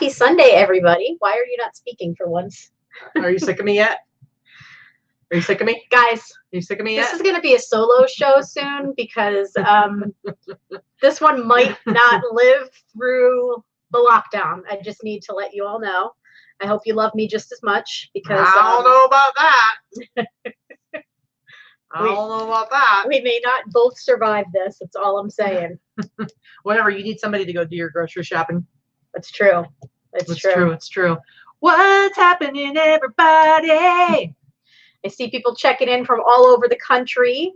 Happy Sunday, everybody. Why are you not speaking for once? Are you sick of me yet? Are you sick of me? Guys, are you sick of me yet? This is going to be a solo show soon because this one might not live through the lockdown. I just need to let you all know. I hope you love me just as much because I don't know about that. I don't know about that. We may not both survive this. That's all I'm saying. Whatever. You need somebody to go do your grocery shopping. That's true. It's true. It's true. What's happening, everybody? I see people checking in from all over the country.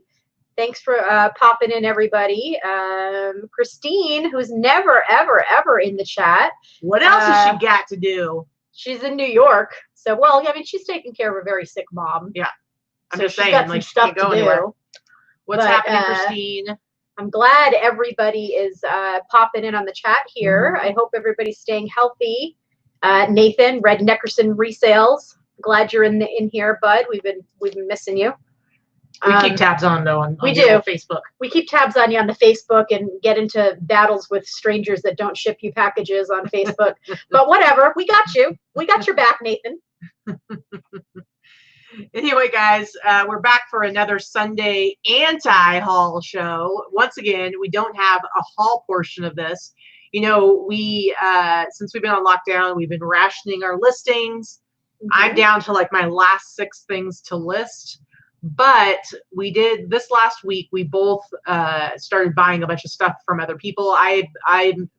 Thanks for popping in, everybody. Christine, who's never, ever, ever in the chat. What else has she got to do? She's in New York. So, well, I mean, she's taking care of a very sick mom. Yeah. I'm so just saying, got some stuff to do. What's happening, Christine? I'm glad everybody is popping in on the chat here. I hope everybody's staying healthy. Nathan, Red Neckerson Resales. Glad you're in here, bud. We've been missing you. We keep tabs on though on Facebook. We keep tabs on you on the Facebook and get into battles with strangers that don't ship you packages on Facebook. But whatever, we got you. We got your back, Nathan. Anyway, guys, we're back for another Sunday anti-haul show. Once again, we don't have a haul portion of this. You know, we since we've been on lockdown, we've been rationing our listings. I'm down to like my last 6 things to list. But we did this last week. We both started buying a bunch of stuff from other people. I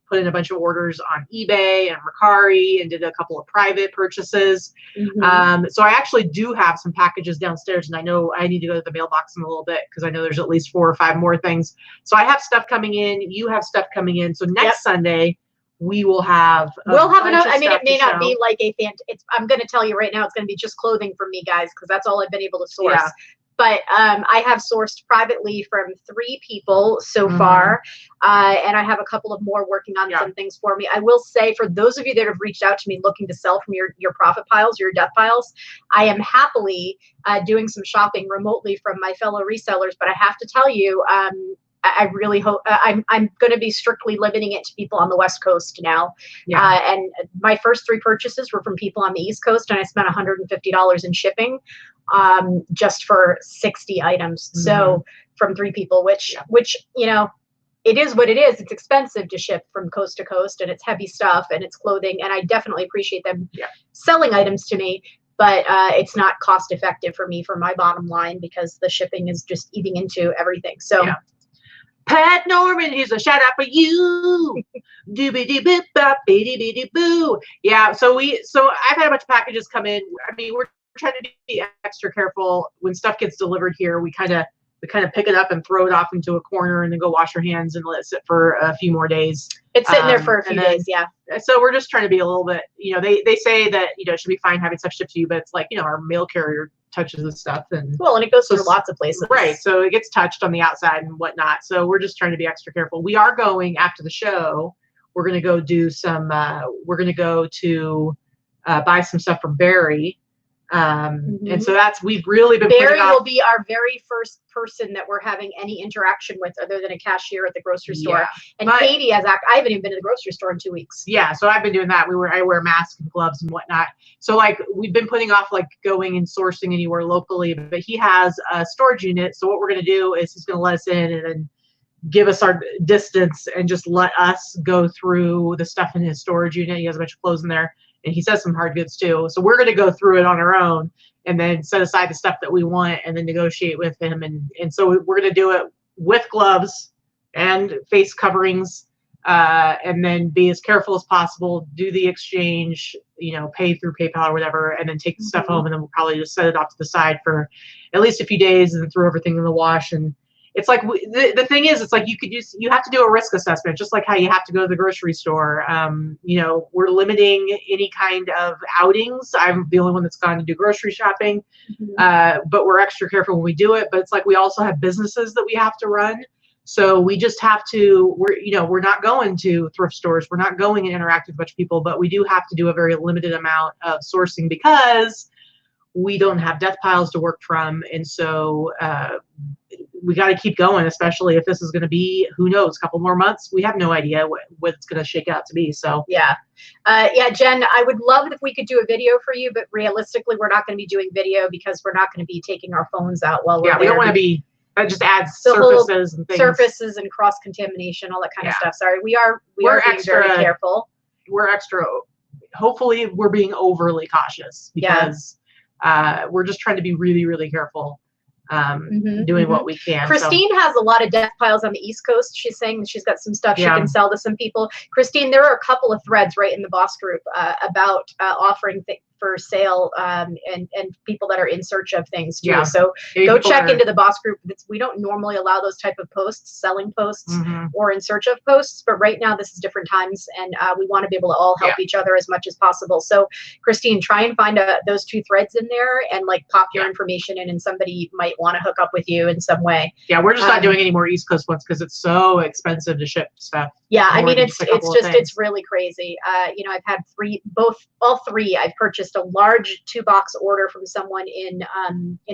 put in a bunch of orders on eBay and Mercari and did a couple of private purchases. So I actually do have some packages downstairs, and I know I need to go to the mailbox in a little bit because I know there's at least 4 or 5 more things. So I have stuff coming in. You have stuff coming in. So next Sunday we will have. I mean, it may not be like I'm going to tell you right now, it's going to be just clothing for me, guys, because that's all I've been able to source. Yeah. But I have sourced privately from 3 people so far, and I have a couple of more working on some things for me. I will say, for those of you that have reached out to me looking to sell from your profit piles, your death piles, I am happily doing some shopping remotely from my fellow resellers. But I have to tell you, I really hope I'm going to be strictly limiting it to people on the West Coast now. And my first 3 purchases were from people on the East Coast, and I spent $150 in shipping. Just for 60 items. So from 3 people, which, you know, it is what it is. It's expensive to ship from coast to coast, and it's heavy stuff, and it's clothing. And I definitely appreciate them selling items to me, but it's not cost effective for me, for my bottom line, because the shipping is just eating into everything. So Pat Norman, here's a shout out for you. Doobie-dee-bip-bop-bee-dee-bee-dee-boo. Yeah, so I've had a bunch of packages come in. I mean, we're trying to be extra careful when stuff gets delivered here. We kind of pick it up and throw it off into a corner and then go wash our hands and let it sit for a few more days. It's sitting there for a few days, So we're just trying to be a little bit, you know, they say that, you know, it should be fine having stuff shipped to you, but it's like, you know, our mail carrier touches the stuff, and it goes through lots of places, right? So it gets touched on the outside and whatnot. So we're just trying to be extra careful. We are going after the show. We're going to go do some. We're going to go to buy some stuff from Barry. And so we've really been. Barry will be our very first person that we're having any interaction with other than a cashier at the grocery store. And Katy I haven't even been to the grocery store in 2 weeks. Yeah, so I've been doing that. I wear masks and gloves and whatnot. So like we've been putting off like going and sourcing anywhere locally, but he has a storage unit. So what we're going to do is he's going to let us in and then give us our distance and just let us go through the stuff in his storage unit. He has a bunch of clothes in there. And he says some hard goods too. So we're going to go through it on our own and then set aside the stuff that we want and then negotiate with him. And so we're going to do it with gloves and face coverings, and then be as careful as possible, do the exchange, you know, pay through PayPal or whatever, and then take the stuff home. And then we'll probably just set it off to the side for at least a few days and then throw everything in the wash. And it's like the thing is, it's like you have to do a risk assessment, just like how you have to go to the grocery store. You know, we're limiting any kind of outings. I'm the only one that's gone to do grocery shopping, but we're extra careful when we do it. But it's like we also have businesses that we have to run, so we just have to. We're not going to thrift stores. We're not going and interact with a bunch of people, but we do have to do a very limited amount of sourcing because we don't have death piles to work from. And so we got to keep going, especially if this is going to be, who knows, a couple more months. We have no idea what it's going to shake out to be. So yeah. Yeah, Jen, I would love if we could do a video for you, but realistically, we're not going to be doing video because we're not going to be taking our phones out while we're we don't want to be, that just adds the surfaces and things. Surfaces and cross-contamination, all that kind of stuff. Sorry, we're being extra, very careful. We're extra, hopefully we're being overly cautious because we're just trying to be really, really careful. Doing what we can. Christine has a lot of death piles on the East Coast. She's saying that she's got some stuff she can sell to some people. Christine, there are a couple of threads right in the boss group about offering for sale and people that are in search of things too. So go check into the boss group. We don't normally allow those type of posts, selling posts or in search of posts, but right now this is different times and we want to be able to all help each other as much as possible. So Christine, try and find those 2 threads in there and like pop your information in, and somebody might want to hook up with you in some way. Yeah, we're just not doing any more East Coast ones because it's so expensive to ship stuff. Yeah, I mean it's really crazy. You know, I've had all three. I've purchased a large 2-box order from someone in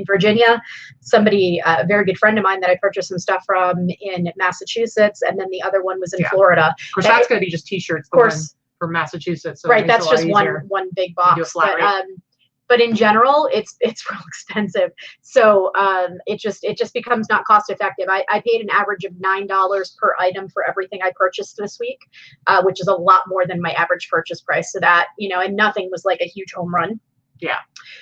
Virginia, somebody, a very good friend of mine that I purchased some stuff from in Massachusetts, and then the other one was in Florida. Of course, that's going to be just T-shirts. Of course, from Massachusetts. So right, that's just one big box. But in general, it's real expensive. So it just becomes not cost effective. I paid an average of $9 per item for everything I purchased this week, which is a lot more than my average purchase price. So that, you know, and nothing was like a huge home run. Yeah.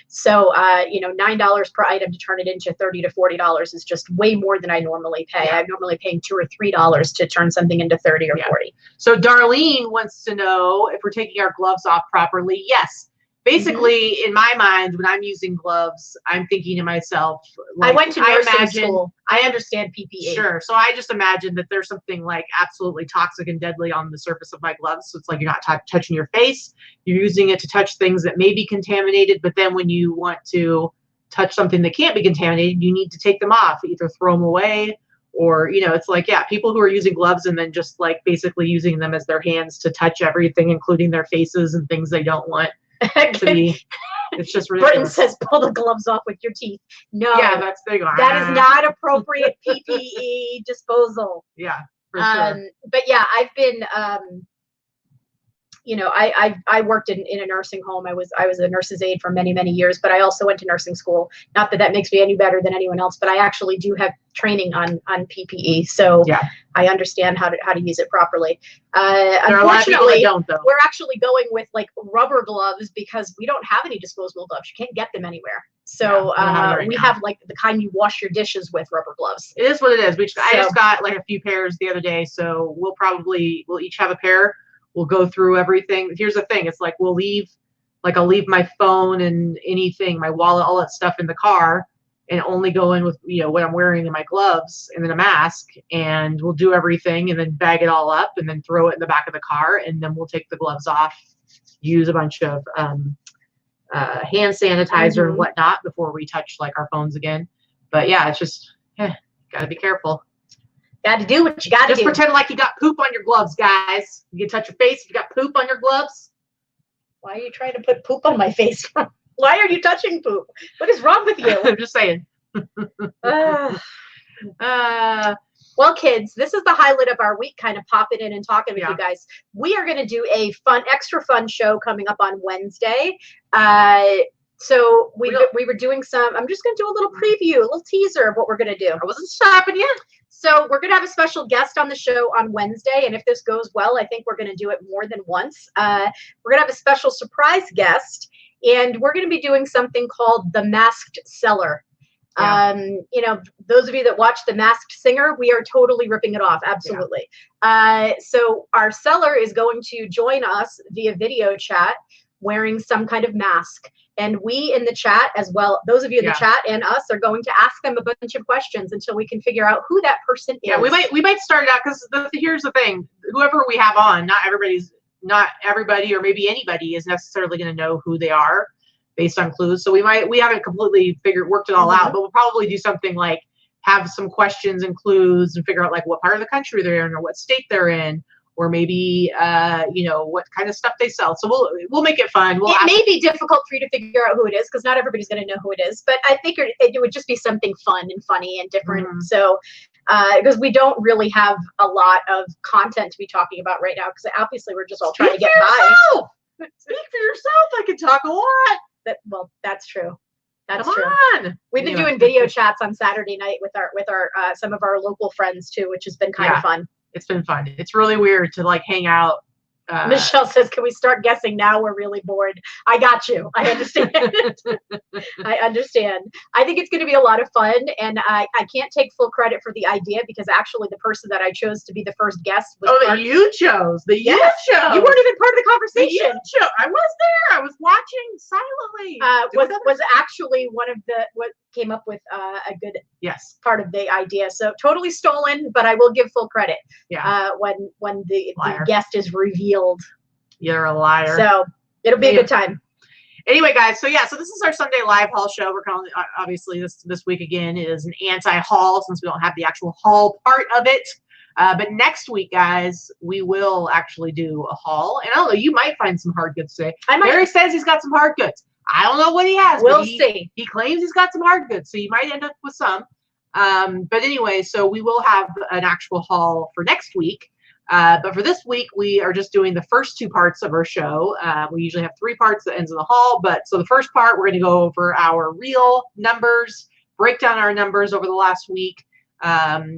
So, you know, $9 per item to turn it into $30 to $40 is just way more than I normally pay. I'm normally paying $2 or $3 to turn something into 30 or 40. So Darlene wants to know if we're taking our gloves off properly. Yes. Basically, in my mind, when I'm using gloves, I'm thinking to myself, like, I went to nursing school. I understand PPE. Sure. So I just imagine that there's something like absolutely toxic and deadly on the surface of my gloves. So it's like you're not touching your face. You're using it to touch things that may be contaminated. But then when you want to touch something that can't be contaminated, you need to take them off, either throw them away or, you know, it's like, people who are using gloves and then just like basically using them as their hands to touch everything, including their faces and things they don't want. It's just ridiculous. Britain says pull the gloves off with your teeth. No, there you go. That is not appropriate PPE disposal. Yeah, for sure. But yeah, I've been you know, I worked in a nursing home. I was a nurse's aide for many, many years, but I also went to nursing school. Not that that makes me any better than anyone else, but I actually do have training on PPE. So I understand how to use it properly. Unfortunately, we're actually going with like rubber gloves because we don't have any disposable gloves. You can't get them anywhere. So we have like the kind you wash your dishes with, rubber gloves. It is what it is. I just got like a few pairs the other day. So we'll each have a pair. We'll go through everything. Here's the thing. It's like I'll leave my phone and anything, my wallet, all that stuff in the car, and only go in with, you know, what I'm wearing in my gloves and then a mask, and we'll do everything and then bag it all up and then throw it in the back of the car, and then we'll take the gloves off, use a bunch of hand sanitizer and whatnot before we touch like our phones again. But yeah, it's just gotta be careful. Got to do what you got to do. Just pretend like you got poop on your gloves, guys. You can touch your face if you got poop on your gloves. Why are you trying to put poop on my face? Why are you touching poop? What is wrong with you? I'm just saying. Well, kids, this is the highlight of our week, kind of popping in and talking with you guys. We are going to do a extra fun show coming up on Wednesday. So we were doing some, I'm just going to do a little preview, a little teaser of what we're going to do. I wasn't stopping you. So we're going to have a special guest on the show on Wednesday. And if this goes well, I think we're going to do it more than once. We're going to have a special surprise guest, and we're going to be doing something called The Masked Seller. You know, those of you that watch The Masked Singer, we are totally ripping it off. Absolutely. So our seller is going to join us via video chat wearing some kind of mask. And we in the chat as well, those of you in the chat and us, are going to ask them a bunch of questions until we can figure out who that person is. Yeah, we might start it out because here's the thing: whoever we have on, not everybody or maybe anybody is necessarily going to know who they are based on clues. So we haven't completely worked it all out, but we'll probably do something like have some questions and clues and figure out like what part of the country they're in or what state they're in, or maybe what kind of stuff they sell. So we'll make it fun. It may be difficult for you to figure out who it is because not everybody's going to know who it is. But I think it would just be something fun and funny and different. Mm-hmm. So because we don't really have a lot of content to be talking about right now because obviously we're just all trying to get by. Speak for yourself. I can talk a lot. That's true. That's Come true. On. We've been doing video chats on Saturday night with our some of our local friends too, which has been kind of fun. It's been fun. It's really weird to like hang out. Michelle says, "Can we start guessing now? We're really bored." I got you. I understand. I understand. I think it's going to be a lot of fun, and I can't take full credit for the idea because actually the person that I chose to be the first guest was that you chose. You chose. You weren't even part of the conversation. I was there. I was watching silently. Was actually one of what came up with a good part of the idea. So totally stolen, but I will give full credit. Yeah. When the guest is revealed. You're a liar. So it'll be a good time. Anyway, guys, so this is our Sunday live haul show. We're calling obviously this week again is an anti-haul since we don't have the actual haul part of it. But next week, guys, we will actually do a haul. And I don't know, you might find some hard goods today. Barry says he's got some hard goods. I don't know what he has. We'll see. He claims he's got some hard goods, so you might end up with some. But anyway, so we will have an actual haul for next week. But for this week, we are just doing the first two parts of our show. We usually have 3 parts that ends in the haul. But so the first part, we're going to go over our real numbers, break down our numbers over the last week,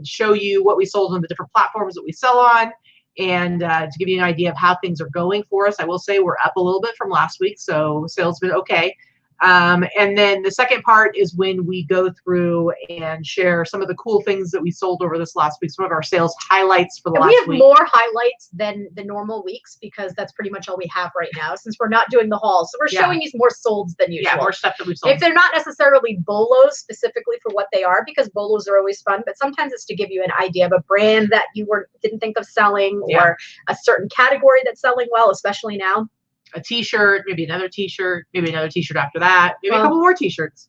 show you what we sold on the different platforms that we sell on, and to give you an idea of how things are going for us. I will say we're up a little bit from last week, so sales have been okay. And then the second part is when we go through and share some of the cool things that we sold over this last week, some of our sales highlights for the last week. We have more highlights than the normal weeks because that's pretty much all we have right now since we're not doing the haul. So we're showing you more solds than usual. Yeah, more stuff that we've sold. If they're not necessarily bolos specifically for what they are, because bolos are always fun, but sometimes it's to give you an idea of a brand that you didn't think of selling or a certain category that's selling well, especially now. A t-shirt, maybe another t-shirt, maybe another t-shirt after that, maybe a couple more t-shirts,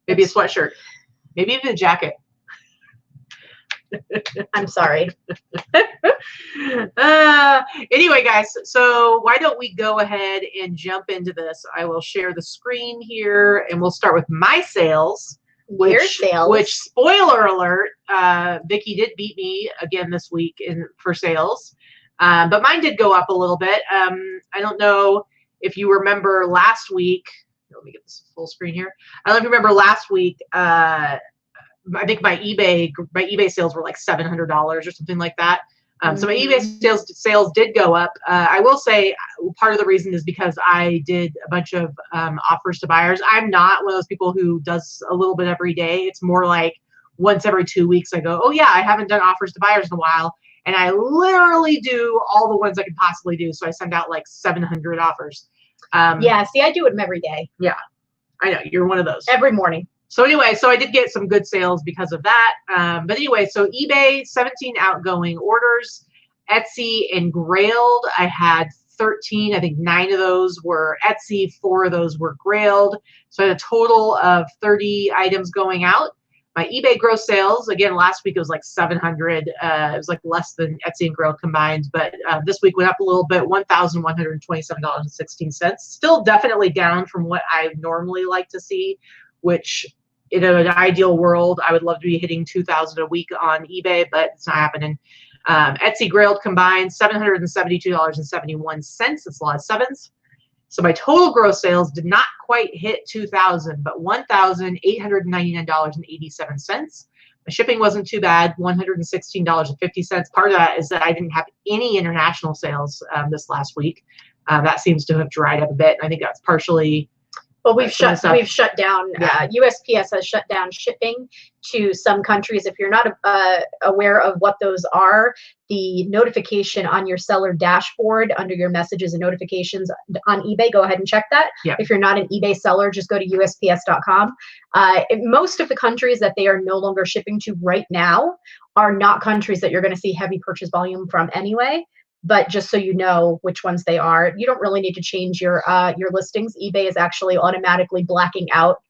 maybe a sweatshirt, maybe even a jacket. I'm sorry. Anyway, guys, so why don't we go ahead and jump into this? I will share the screen here, and we'll start with my sales. Which, spoiler alert, Vikki did beat me again this week for sales. But mine did go up a little bit. I don't know if you remember last week. Let me get this full screen here. I don't know if you remember last week. I think my eBay sales were like $700 or something like that. So my eBay sales did go up. I will say part of the reason is because I did a bunch of offers to buyers. I'm not one of those people who does a little bit every day. It's more like once every 2 weeks I go, oh yeah, I haven't done offers to buyers in a while. And I literally do all the ones I could possibly do. So I send out like 700 offers. Yeah, see, I do them every day. Yeah, I know. You're one of those. Every morning. So anyway, so I did get some good sales because of that. But anyway, so eBay, 17 outgoing orders. Etsy and Grailed, I had 13. I think 9 of those were Etsy. 4 of those were Grailed. So I had a total of 30 items going out. My eBay gross sales, again, last week it was like 700. It was like less than Etsy and Grailed combined, but this week went up a little bit, $1,127.16. Still definitely down from what I normally like to see, which in an ideal world, I would love to be hitting 2,000 a week on eBay, but it's not happening. Etsy Grailed combined, $772.71. It's a lot of sevens. So my total gross sales did not quite hit 2,000, but $1,899.87. My shipping wasn't too bad, $116.50. Part of that is that I didn't have any international sales this last week. That seems to have dried up a bit. I think that's partially. Well, we've shut down. USPS has shut down shipping to some countries. If you're not aware of what those are, the notification on your seller dashboard under your messages and notifications on eBay, go ahead and check that. Yeah. If you're not an eBay seller, just go to USPS.com. Most of the countries that they are no longer shipping to right now are not countries that you're going to see heavy purchase volume from anyway. But just so you know which ones they are, you don't really need to change your listings. eBay is actually automatically blacking out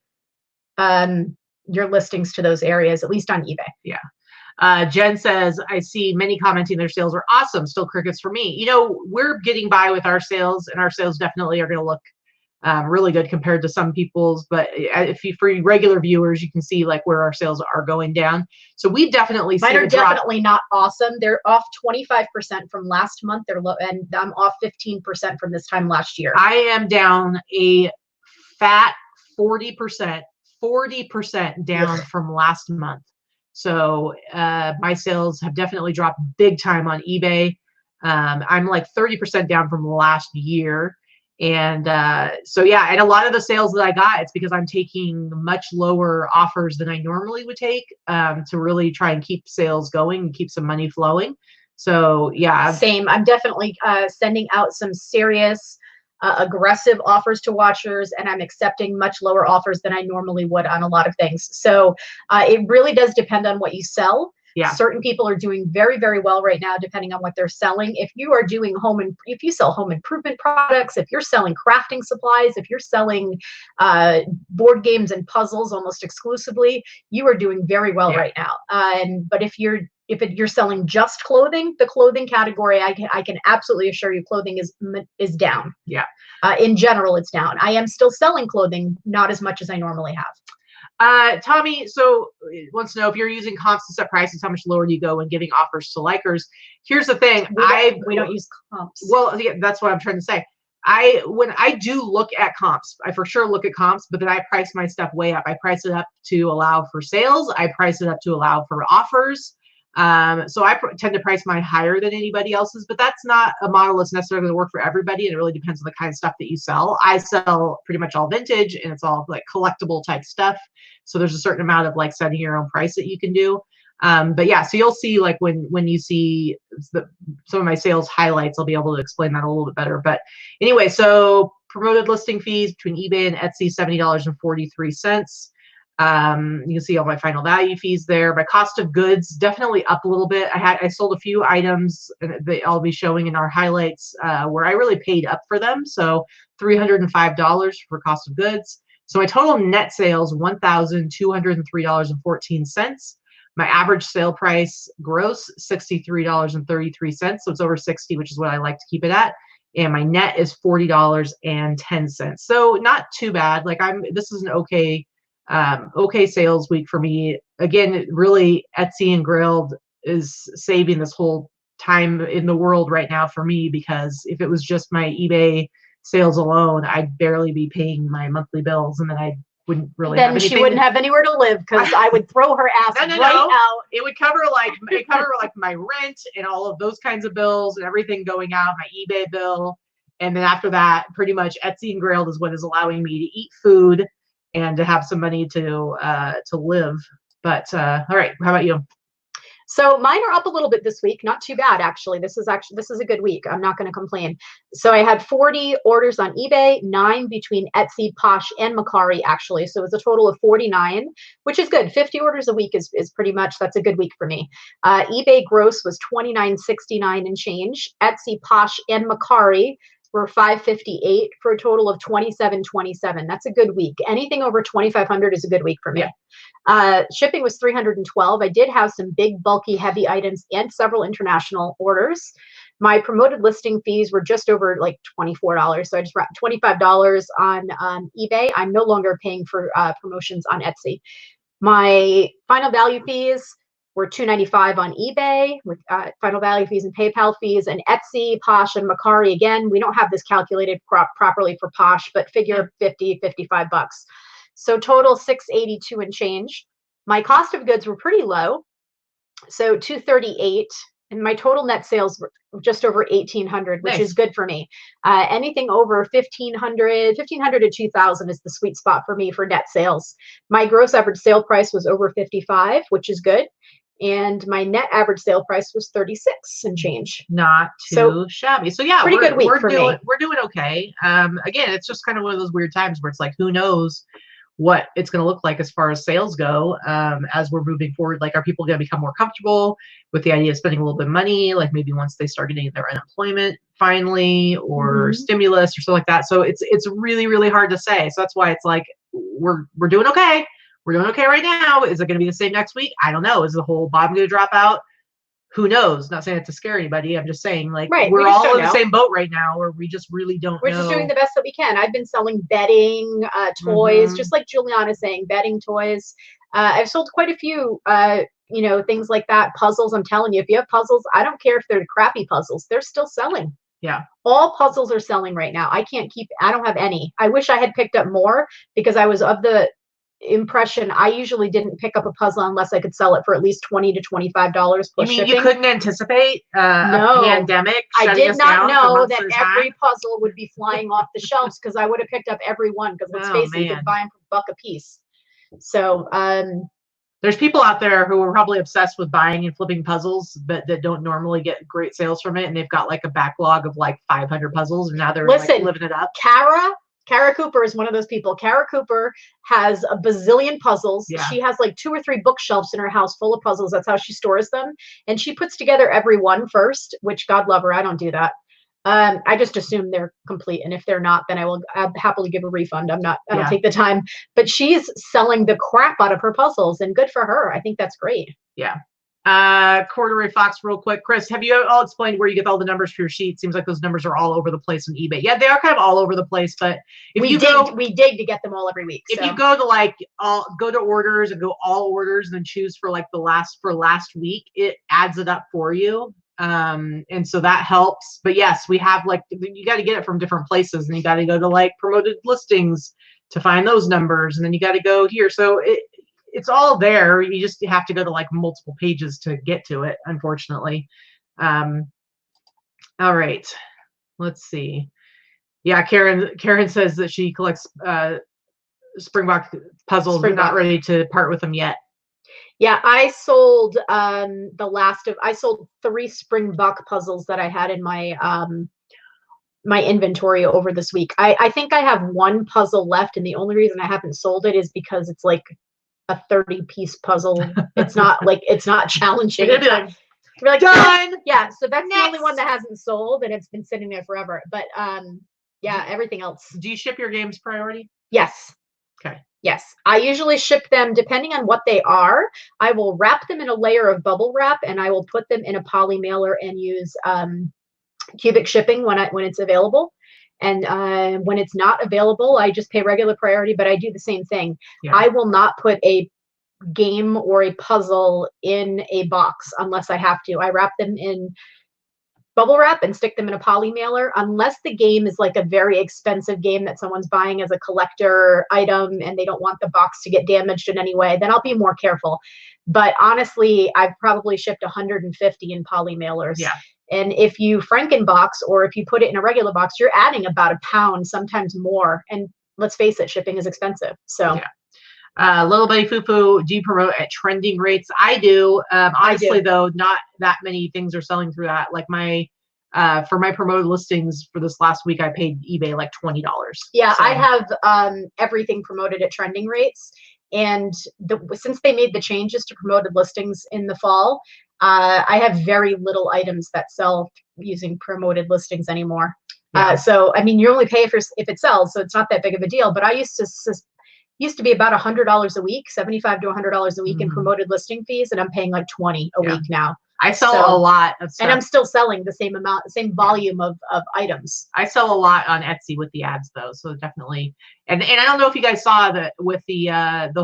your listings to those areas, at least on eBay. Yeah. Jen says, I see many commenting their sales are awesome. Still crickets for me. You know, we're getting by with our sales, and our sales definitely are going to look really good compared to some people's. But if you, for regular viewers, you can see like where our sales are going down. So we definitely mine are definitely not awesome. They're off 25% from last month. They're low, and I'm off 15% from this time last year. I am down a fat 40%, 40% down from last month. So my sales have definitely dropped big time on eBay. I'm like 30% down from last year. And so, yeah, and a lot of the sales that I got, it's because I'm taking much lower offers than I normally would take to really try and keep sales going and keep some money flowing. So, yeah. Same. I'm definitely sending out some serious aggressive offers to watchers, and I'm accepting much lower offers than I normally would on a lot of things. So it really does depend on what you sell. Yeah. Certain people are doing very, very well right now, depending on what they're selling. If you are doing if you sell home improvement products, if you're selling crafting supplies, if you're selling board games and puzzles almost exclusively, you are doing very well right now. But if you're selling just clothing, the clothing category, I can absolutely assure you, clothing is down. Yeah. In general, it's down. I am still selling clothing, not as much as I normally have. Tommy, so wants to know if you're using comps to set prices, how much lower do you go when giving offers to likers? Here's the thing. We don't use comps. Well, yeah, that's what I'm trying to say. When I do look at comps, I for sure look at comps, but then I price my stuff way up. I price it up to allow for sales. I price it up to allow for offers. So I tend to price mine higher than anybody else's, but that's not a model that's necessarily going to work for everybody. And it really depends on the kind of stuff that you sell. I sell pretty much all vintage, and it's all like collectible type stuff. So there's a certain amount of like setting your own price that you can do. But yeah, so you'll see like when you see some of my sales highlights, I'll be able to explain that a little bit better. But anyway, so promoted listing fees between eBay and Etsy, $70.43. You can see all my final value fees there. My cost of goods definitely up a little bit. I sold a few items that I'll be showing in our highlights where I really paid up for them. So $305 for cost of goods. So my total net sales, $1,203.14. My average sale price gross, $63.33. So it's over 60, which is what I like to keep it at. And my net is $40.10. So not too bad. Like this is an okay sales week for me. Again, really Etsy and Grilled is saving this whole time in the world right now for me, because if it was just my eBay sales alone, I'd barely be paying my monthly bills, and then I wouldn't really have anything. She wouldn't have anywhere to live, because I would throw her ass out. It would cover like my rent and all of those kinds of bills and everything going out, my eBay bill. And then after that, pretty much Etsy and Grilled is what is allowing me to eat food and to have some money to live. But all right, how about you? So mine are up a little bit this week. Not too bad, actually. This is a good week. I'm not going to complain. So I had 40 orders on eBay, 9 between Etsy, Posh, and Mercari, actually. So it was a total of 49, which is good. 50 orders a week is pretty much, that's a good week for me. eBay gross was $29.69 and change. Etsy, Posh, and Mercari were $558 for a total of $27.27. That's a good week. Anything over $2,500 is a good week for me. Yeah. Shipping was $312. I did have some big, bulky, heavy items and several international orders. My promoted listing fees were just over like $24. So I just wrapped $25 on eBay. I'm no longer paying for promotions on Etsy. My final value fees were $295 on eBay with final value fees and PayPal fees, and Etsy, Posh, and Mercari. Again, we don't have this calculated properly for Posh, but figure 50, 55 bucks. So total $682 and change. My cost of goods were pretty low, so $238, and my total net sales were just over $1,800, which is good for me. Anything over $1,500 to $2,000 is the sweet spot for me for net sales. My gross average sale price was over $55, which is good. And my net average sale price was $36 and change. Not too shabby. So yeah, pretty good week for me. We're doing okay. Again, it's just kind of one of those weird times where it's like, who knows what it's going to look like as far as sales go as we're moving forward. Like, are people going to become more comfortable with the idea of spending a little bit of money? Like maybe once they start getting their unemployment finally, or stimulus or something like that. So it's really, really hard to say. So that's why it's like we're doing okay. We're doing okay right now. Is it going to be the same next week? I don't know. Is the whole bottom going to drop out? Who knows? Not saying it to scare anybody. I'm just saying, like, we're all in the same boat right now, where we just really don't know. We're just doing the best that we can. I've been selling bedding, toys, just like Juliana's saying, bedding, toys. I've sold quite a few, you know, things like that. Puzzles. I'm telling you, if you have puzzles, I don't care if they're crappy puzzles, they're still selling. Yeah. All puzzles are selling right now. I don't have any. I wish I had picked up more, because I was of the impression I usually didn't pick up a puzzle unless I could sell it for at least $20 to $25 plus shipping. You mean shipping. You couldn't anticipate a pandemic? I did not know that every puzzle would be flying off the shelves, because I would have picked up every one, because let's face it, you could buy them for $1 a piece. So there's people out there who are probably obsessed with buying and flipping puzzles, but that don't normally get great sales from it, and they've got like a backlog of like 500 puzzles, and now they're like living it up. Kara Cooper is one of those people. Kara Cooper has a bazillion puzzles. Yeah. She has like 2 or 3 bookshelves in her house full of puzzles. That's how she stores them. And she puts together every one first, which God love her. I don't do that. I just assume they're complete. And if they're not, then I'll happily give a refund. I don't take the time. But she's selling the crap out of her puzzles, and good for her. I think that's great. Yeah. Corduroy Fox, real quick. Chris, have you all explained where you get all the numbers for your sheet? Seems like those numbers are all over the place on eBay. Yeah, they are kind of all over the place, but if we dig to get them all every week. If you go to go to orders and go all orders, and then choose for like the last week, it adds it up for you. And so that helps. But yes, we have like, you got to get it from different places, and you got to go to like promoted listings to find those numbers, and then you got to go here. So it's all there. You just have to go to like multiple pages to get to it, unfortunately. All right, let's see. Yeah, Karen says that she collects Springbok puzzles, but not ready to part with them yet. Yeah, I sold I sold 3 Springbok puzzles that I had in my my inventory over this week. I think I have 1 puzzle left, and the only reason I haven't sold it is because it's like a 30-piece puzzle. It's not challenging. We're like done. Yeah, so that's the only one that hasn't sold, and it's been sitting there forever. But yeah, everything else. Do you ship your games priority? Yes. Okay. Yes, I usually ship them depending on what they are. I will wrap them in a layer of bubble wrap, and I will put them in a poly mailer and use cubic shipping when it's available. And when it's not available, I just pay regular priority, but I do the same thing. Yeah. I will not put a game or a puzzle in a box unless I have to. I wrap them in bubble wrap and stick them in a poly mailer, unless the game is like a very expensive game that someone's buying as a collector item and they don't want the box to get damaged in any way. Then I'll be more careful. But honestly, I've probably shipped 150 in poly mailers. Yeah. And if you Frankenbox, or if you put it in a regular box, you're adding about a pound, sometimes more. And let's face it, shipping is expensive. So yeah. Little Buddy Foo-Foo, do you promote at trending rates? I do. Honestly, though, not that many things are selling through that. Like for my promoted listings for this last week, I paid eBay like $20. Yeah, so I have everything promoted at trending rates. And since they made the changes to promoted listings in the fall, I have very little items that sell using promoted listings anymore. Yeah. So, I mean, you only pay if it sells, so it's not that big of a deal. But I used to be about $100 a week, $75 to $100 a week in promoted listing fees, and I'm paying like $20 a week now. I sell a lot of stuff. And I'm still selling the same amount, the same volume of items. I sell a lot on Etsy with the ads, though, so definitely. And I don't know if you guys saw that with the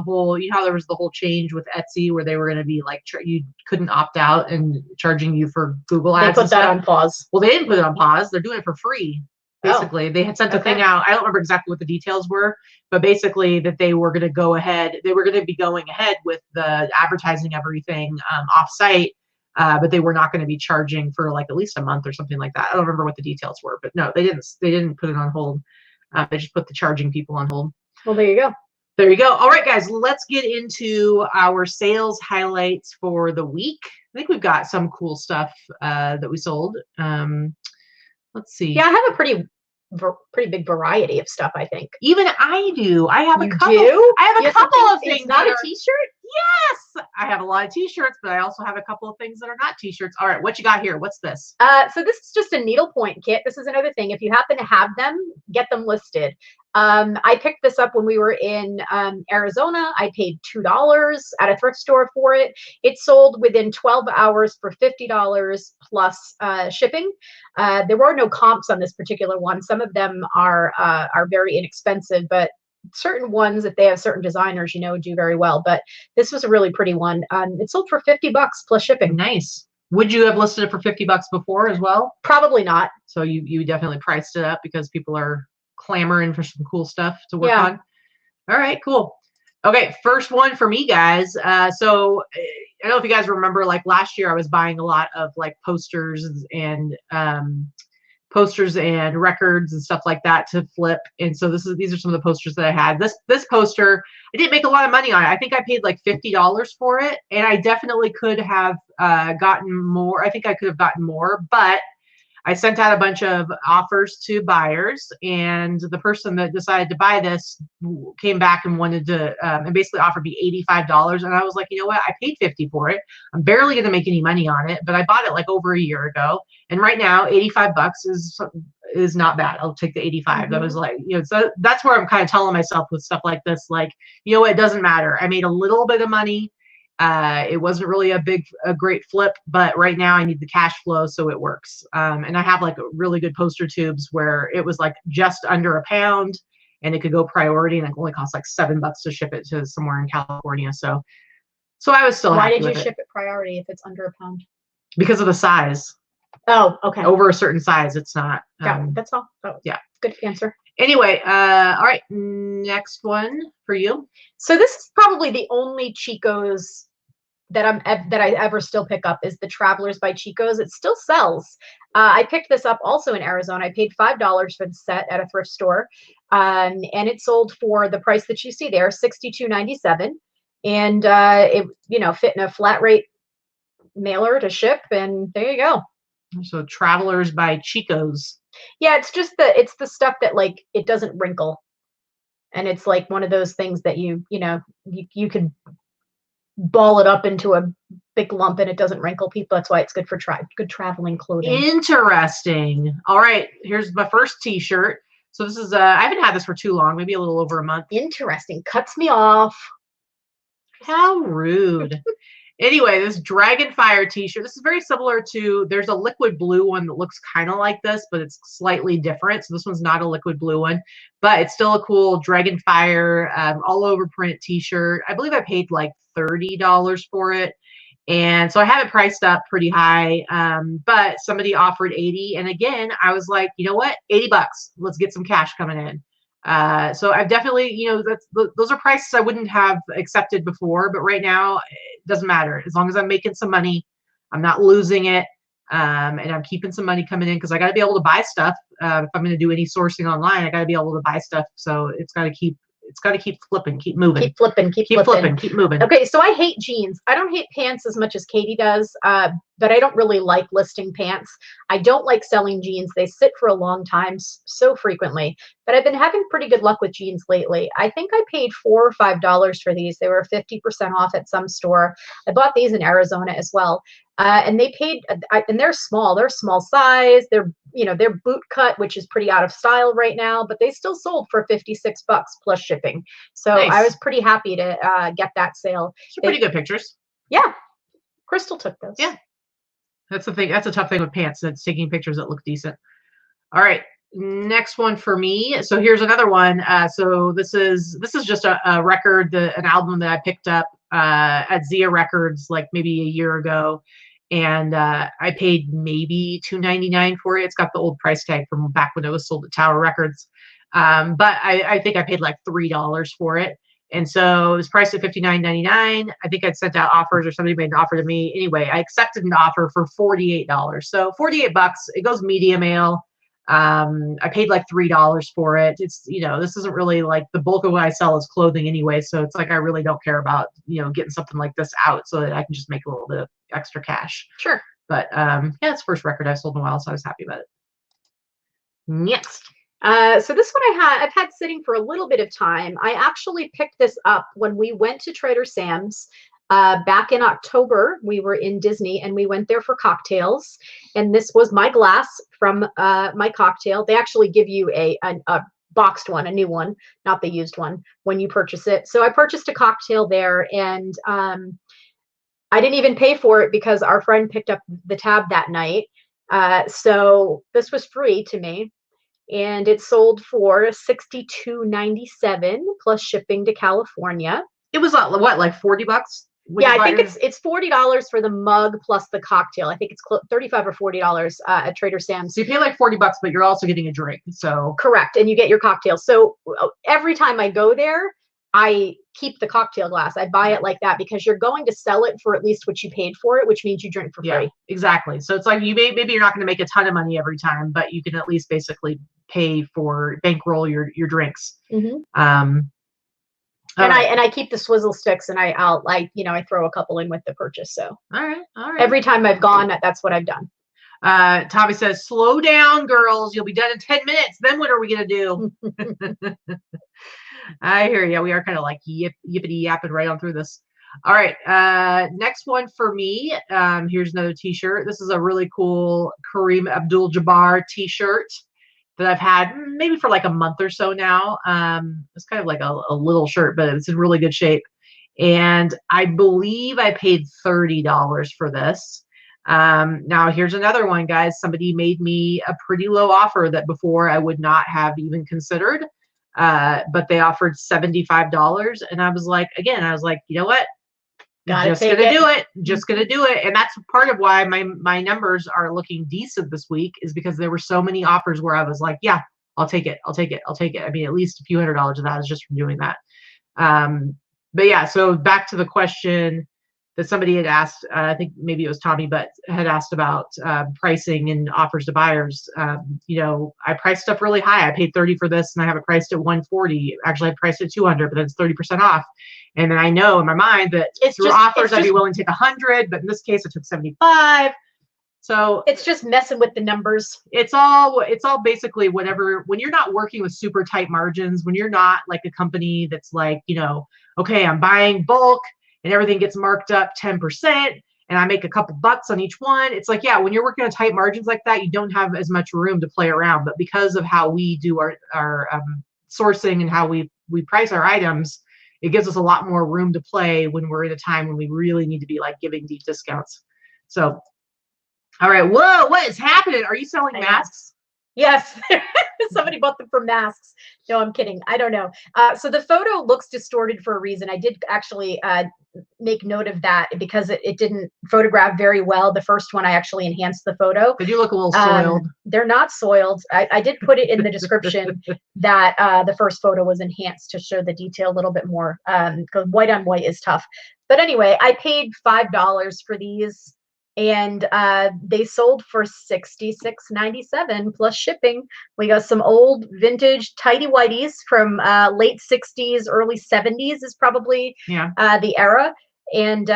whole, you know how there was the whole change with Etsy where they were going to be like, you couldn't opt out and charging you for Google ads. They put that on pause. Well, they didn't put it on pause. They're doing it for free. Basically, they had sent a thing out. I don't remember exactly what the details were, but basically that they were going to go ahead. They were going to be going ahead with the advertising everything off site. But they were not going to be charging for like at least a month or something like that. I don't remember what the details were, but no, they didn't put it on hold. They just put the charging people on hold. Well, there you go. There you go. All right, guys, let's get into our sales highlights for the week. I think we've got some cool stuff that we sold. Let's see. Yeah, I have a pretty big variety of stuff, I think. Even I do. I have a couple. Do? I have a couple of things. It's not a t-shirt? Yes. I have a lot of t-shirts, but I also have a couple of things that are not t-shirts. All right, what you got here? What's this? So this is just a needlepoint kit. This is another thing. If you happen to have them, get them listed. I picked this up when we were in Arizona. I paid $2 at a thrift store for it. It sold within 12 hours for $50 plus shipping. There were no comps on this particular one. Some of them are very inexpensive, but certain ones, if they have certain designers, you know, do very well. But this was a really pretty one. It sold for $50 plus shipping. Nice. Would you have listed it for $50 before as well? Probably not. So you definitely priced it up because people are clamoring for some cool stuff to work on. All right, cool. Okay, first one for me, guys. So I don't know if you guys remember, like last year I was buying a lot of like posters and records and stuff like that to flip. And so these are some of the posters that I had. This poster, I didn't make a lot of money on it. I think I paid like $50 for it, and I definitely could have gotten more. I think I could have gotten more, but I sent out a bunch of offers to buyers, and the person that decided to buy this came back and wanted to, and basically offered me $85. And I was like, you know what? I paid $50 for it. I'm barely going to make any money on it, but I bought it like over a year ago. And right now, $85 is not bad. I'll take the 85. That was like, you know, so that's where I'm kind of telling myself with stuff like this, like, you know what? It doesn't matter. I made a little bit of money. It wasn't really a great flip, but right now I need the cash flow, so it works. And I have like really good poster tubes where it was like just under £1 and it could go priority, and it only cost like $7 to ship it to somewhere in California. So I was still happy with it. Why did you ship it priority if it's under £1? Because of the size. Oh, okay. Over a certain size, it's not. Yeah, that's all. Yeah. Good answer. Anyway, all right, next one for you. So this is probably the only Chico's that I ever still pick up is the Travelers by Chico's. It still sells. I picked this up also in Arizona. I paid $5 for the set at a thrift store, and it sold for the price that you see there, $62.97, and it fit in a flat rate mailer to ship, and there you go. So Travelers by Chico's. Yeah, it's the stuff that like it doesn't wrinkle, and it's like one of those things that you could ball it up into a big lump and it doesn't wrinkle. People, that's why it's good for good traveling clothing. Interesting. All right, here's my first t-shirt. So this is I haven't had this for too long, maybe a little over a month. Interesting. Cuts me off. How rude. Anyway, this Dragon Fire t-shirt, this is very similar to, there's a liquid blue one that looks kind of like this, but it's slightly different. So this one's not a liquid blue one, but it's still a cool Dragon Fire all over print t-shirt. I believe I paid like $30 for it. And so I have it priced up pretty high, but somebody offered $80. And again, I was like, you know what, $80, let's get some cash coming in. So I've definitely, those are prices I wouldn't have accepted before, but right now it doesn't matter. As long as I'm making some money, I'm not losing it. And I'm keeping some money coming in because I got to be able to buy stuff. If I'm going to do any sourcing online, I got to be able to buy stuff. So it's got to keep flipping, keep moving. Keep flipping, keep flipping, keep moving. Okay, so I hate jeans. I don't hate pants as much as Katy does, but I don't really like listing pants. I don't like selling jeans. They sit for a long time so frequently, but I've been having pretty good luck with jeans lately. I think I paid $4 or $5 for these. They were 50% off at some store. I bought these in Arizona as well. And they paid, and they're small size. They're boot cut, which is pretty out of style right now, but they still sold for $56 plus shipping. So nice. I was pretty happy to get that sale. Pretty good pictures. Yeah. Crystal took those. Yeah. That's the thing. That's a tough thing with pants. That's taking pictures that look decent. All right. Next one for me. So here's another one. So this is just a record, an album that I picked up at Zia Records like maybe a year ago, and I paid maybe $2.99 for it. It's got the old price tag from back when it was sold at Tower Records, but I think I paid like $3 for it, and so it was priced at $59.99. I think I'd sent out offers, or somebody made an offer to me. Anyway, I accepted an offer for $48. So $48. It goes media mail. I paid like $3 for it. It's, this isn't really like the bulk of what I sell is clothing anyway. So it's like, I really don't care about, getting something like this out so that I can just make a little bit of extra cash. Sure. But, yeah, it's the first record I've sold in a while, so I was happy about it. Next. So this one I've had sitting for a little bit of time. I actually picked this up when we went to Trader Sam's. Back in October, we were in Disney and we went there for cocktails. And this was my glass from my cocktail. They actually give you a boxed one, a new one, not the used one, when you purchase it. So I purchased a cocktail there, and I didn't even pay for it because our friend picked up the tab that night. So this was free to me, and it sold for $62.97 plus shipping to California. It was what, like $40? Yeah, I think it's $40 for the mug plus the cocktail. I think it's $35 or $40 at Trader Sam's. So you pay like $40, but you're also getting a drink. So correct, and you get your cocktail. So every time I go there, I keep the cocktail glass. I buy it like that because you're going to sell it for at least what you paid for it, which means you drink for free. Yeah, exactly. So it's like maybe you're not going to make a ton of money every time, but you can at least basically pay for bankroll your drinks. Mm-hmm. And I keep the swizzle sticks, and I throw a couple in with the purchase. So all right. Every time I've gone, that's what I've done. Tommy says, "Slow down, girls. You'll be done in 10 minutes. Then what are we gonna do?" I hear you. We are kind of like yippity yapping right on through this. All right. Next one for me. Here's another T-shirt. This is a really cool Kareem Abdul-Jabbar T-shirt that I've had maybe for like a month or so now. It's kind of like a little shirt, but it's in really good shape. And I believe I paid $30 for this. Now here's another one, guys. Somebody made me a pretty low offer that before I would not have even considered. But they offered $75. And I was like, you know what? Just gonna do it. Just gonna do it. And that's part of why my numbers are looking decent this week, is because there were so many offers where I was like, yeah, I'll take it. I'll take it. I'll take it. I mean, at least a few $100s of that is just from doing that. But yeah, so back to the question that somebody had asked, I think maybe it was Tommy, but had asked about pricing and offers to buyers. I priced stuff really high. I paid $30 for this, and I have it priced at $140. Actually, I priced it at $200, but then it's 30% off. And then I know in my mind that through offers, I'd be willing to take $100, but in this case, I took $75. So it's just messing with the numbers. It's all basically whatever. When you're not working with super tight margins, when you're not like a company that's like, okay, I'm buying bulk and everything gets marked up 10% and I make a couple bucks on each one. It's like, yeah, when you're working on tight margins like that, you don't have as much room to play around. But because of how we do our sourcing and how we price our items, it gives us a lot more room to play when we're in a time when we really need to be like giving deep discounts. So, all right. Whoa, what is happening? Are you selling masks? Yes. Somebody bought them for masks. No, I'm kidding. I don't know. So the photo looks distorted for a reason. I did actually make note of that because it didn't photograph very well. The first one, I actually enhanced the photo. But you look a little soiled. They're not soiled. I did put it in the description that the first photo was enhanced to show the detail a little bit more, because white on white is tough. But anyway, I paid $5 for these. And they sold for $66.97 plus shipping. We got some old vintage tidy whities from late 60s, early 70s is probably the era. And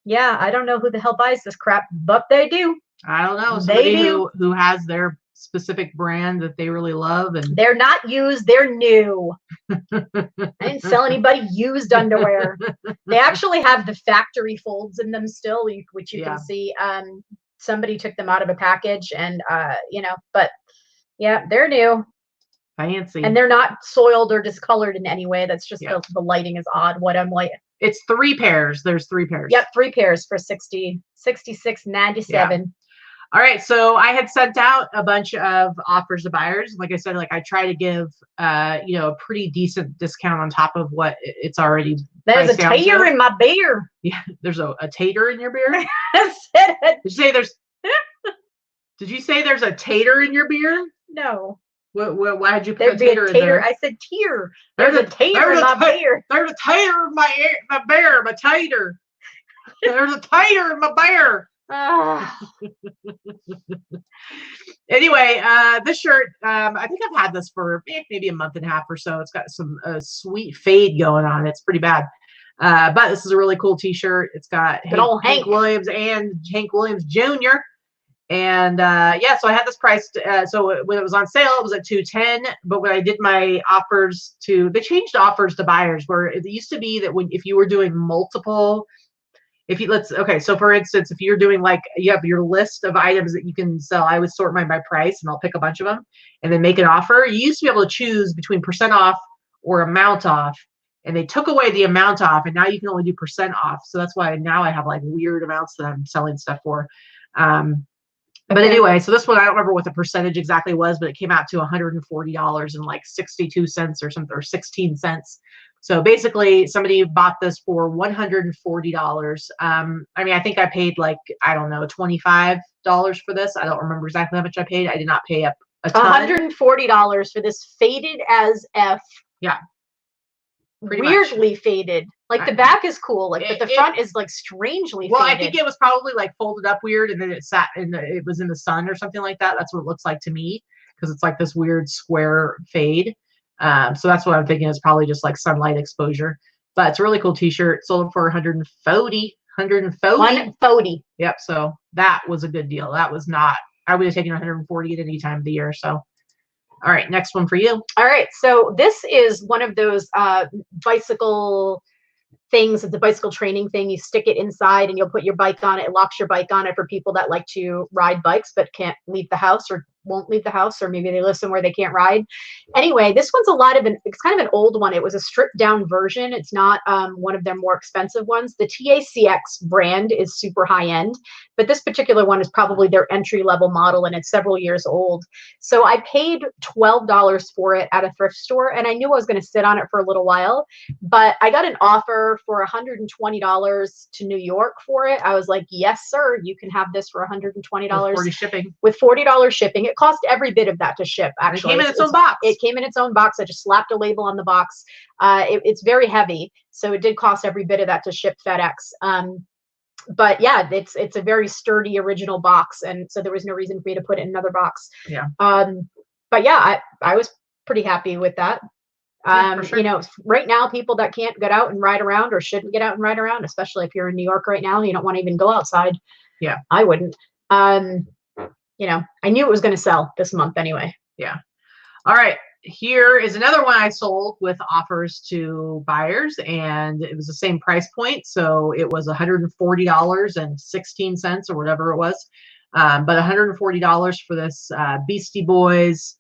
yeah, I don't know who the hell buys this crap, but they do. I don't know. Somebody who has their specific brand that they really love, and they're not used, they're new. I didn't sell anybody used underwear. They actually have the factory folds in them still, which you can see. Somebody took them out of a package, and but yeah, they're new. Fancy. And they're not soiled or discolored in any way. That's just the lighting is odd. What I'm like, it's 3 pairs. There's 3 pairs. Yep, 3 pairs for $66.97. Yeah. All right, so I had sent out a bunch of offers to buyers. Like I said, I try to give a pretty decent discount on top of what it's already. There's a tater in my beer. Yeah, there's a tater in your beer. Did you say there's a tater in your beer? No. Why did you put a tater in there? I said tear. There's a tater in my beer. There's a tater in my beer. My tater. There's a tater in my beer. Anyway, this shirt, I think I've had this for maybe a month and a half or so. It's got some sweet fade going on. It's pretty bad. But this is a really cool T-shirt. It's got Hank Williams and Hank Williams Jr. And so I had this priced. So when it was on sale, it was at $210. But when I did my offers they changed offers to buyers, where it used to be that if you were doing multiple. if you okay, so for instance, if you're doing like you have your list of items that you can sell, I would sort mine by price and I'll pick a bunch of them and then make an offer. You used to be able to choose between % off or amount off, and they took away the amount off, and now you can only do % off. So that's why now I have like weird amounts that I'm selling stuff for. But anyway, so this one, I don't remember what the percentage exactly was, but it came out to $140 and like 62 cents or something, or 16 cents. So basically somebody bought this for $140. I mean, I think I paid like, I don't know, $25 for this. I don't remember exactly how much I paid. I did not pay a ton. $140 for this faded as F. Yeah. Weirdly faded. Like the back is cool, like but the front is like strangely faded. I think it was probably like folded up weird, and then it sat in it was in the sun or something like that. That's what it looks like to me, because it's like this weird square fade. So that's what I'm thinking is probably just like sunlight exposure. But it's a really cool t-shirt. Sold for $140. Yep. So that was a good deal. That was not, I would have taken $140 at any time of the year. So all right, next one for you. All right, so this is one of those bicycle things. It's a bicycle training thing. You stick it inside and you'll put your bike on it. It locks your bike on it for people that like to ride bikes but can't leave the house or won't leave the house, or maybe they live somewhere they can't ride. Anyway, this one's it's kind of an old one. It was a stripped down version. It's not one of their more expensive ones. The TACX brand is super high end, but this particular one is probably their entry level model, and it's several years old. So I paid $12 for it at a thrift store, and I knew I was going to sit on it for a little while, but I got an offer for $120 to New York for it. I was like, yes, sir, you can have this for $120 with $40 shipping. It cost every bit of that to ship. Actually, it came in its own box. It came in its own box. I just slapped a label on the box. It's very heavy, so it did cost every bit of that to ship FedEx. But yeah, it's a very sturdy original box, and so there was no reason for me to put it in another box. Yeah. But yeah, I was pretty happy with that. Sure. You know, right now, people that can't get out and ride around or shouldn't get out and ride around, especially if you're in New York right now, you don't want to even go outside. Yeah, I wouldn't. You know, I knew it was going to sell this month anyway. Yeah. All right. Here is another one I sold with offers to buyers, and it was the same price point. So it was $140.16 or whatever it was. But $140 for this Beastie Boys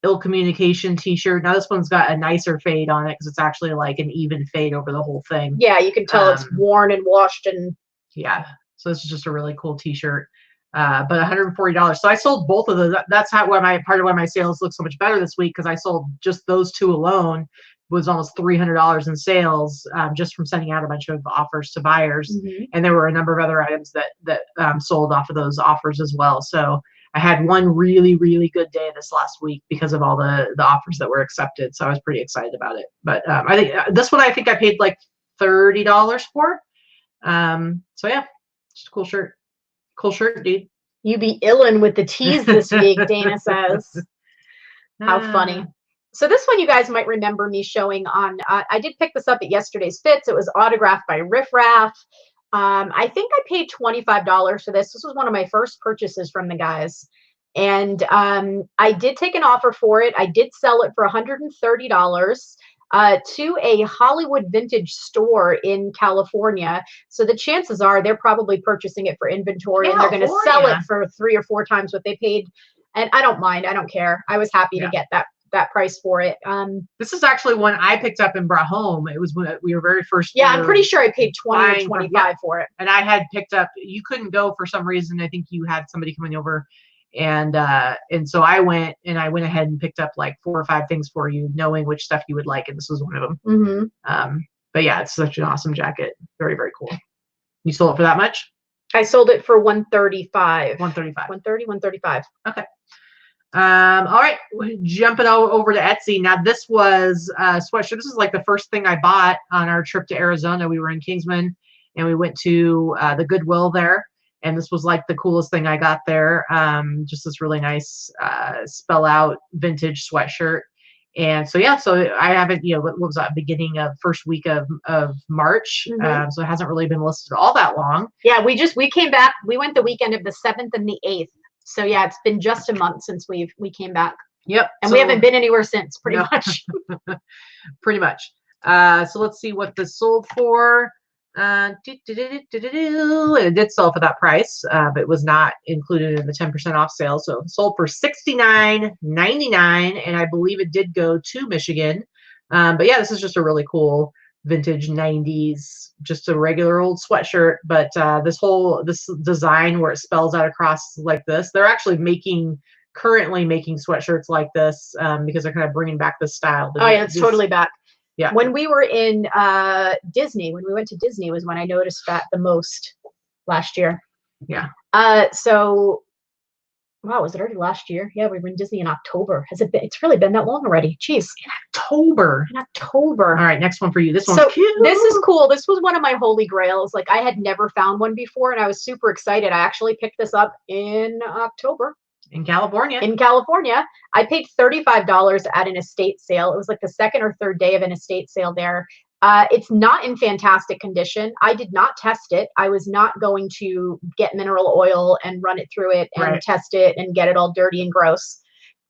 Ill Communication t-shirt. Now this one's got a nicer fade on it because it's actually like an even fade over the whole thing. Yeah, you can tell it's worn and washed and. Yeah. So this is just a really cool t-shirt. But $140. So I sold both of those. That's part of why my sales look so much better this week, because I sold just those two alone. Was almost $300 in sales just from sending out a bunch of offers to buyers. Mm-hmm. And there were a number of other items that sold off of those offers as well. So I had one really, really good day this last week because of all the offers that were accepted. So I was pretty excited about it. But I think this one, I think I paid like $30 for. So yeah, just a cool shirt. Cool shirt, dude. You be illin' with the teas this week, Dana says. How funny. So this one you guys might remember me showing on, I did pick this up at yesterday's Fits. It was autographed by Riff Raff. I think I paid $25 for this. This was one of my first purchases from the guys. And I did take an offer for it. I did sell it for $130. To a Hollywood vintage store in California. So the chances are they're probably purchasing it for inventory and they're going to sell it for 3 or 4 times what they paid. And I don't mind. I don't care. I was happy to get that price for it. This is actually one I picked up and brought home. It was when we were very first. Yeah, I'm pretty sure I paid $20 or $25 for it. And I had picked up, you couldn't go for some reason. I think you had somebody coming over. And so I went ahead and picked up like 4 or 5 things for you, knowing which stuff you would like, and this was one of them. Mm-hmm. But yeah, it's such an awesome jacket. Very, very cool. You sold it for that much? I sold it for $135. $135. Okay. All right, jumping over to Etsy. Now this was a sweatshirt. This is like the first thing I bought on our trip to Arizona. We were in Kingsman and we went to the Goodwill there. And this was like the coolest thing I got there. Just this really nice spell out vintage sweatshirt. And so, yeah, so I haven't, what was that, beginning of first week of March. Mm-hmm. So it hasn't really been listed all that long. Yeah, we came back. We went the weekend of the 7th and the 8th. So yeah, it's been just a month since we came back. Yep. And we haven't been anywhere since, pretty much. Pretty much. So let's see what this sold for. It did sell for that price, but it was not included in the 10% off sale. So it sold for $69.99, and I believe it did go to Michigan. But yeah, this is just a really cool vintage 90s, just a regular old sweatshirt. But this design where it spells out across like this, they're actually currently making sweatshirts like this because they're kind of bringing back the style. Oh yeah, it's totally back. Yeah. When we were in Disney, when we went to Disney was when I noticed that the most last year. Yeah. So wow, was it already last year? Yeah, we were in Disney in October. Has it been? It's really been that long already. Jeez. In October. In October. All right, next one for you. This one's cute. This is cool. This was one of my holy grails. Like I had never found one before, and I was super excited. I actually picked this up in October. In California. In California. I paid $35 at an estate sale. It was like the second or third day of an estate sale there. It's not in fantastic condition. I did not test it. I was not going to get mineral oil and run it through it and test it and get it all dirty and gross.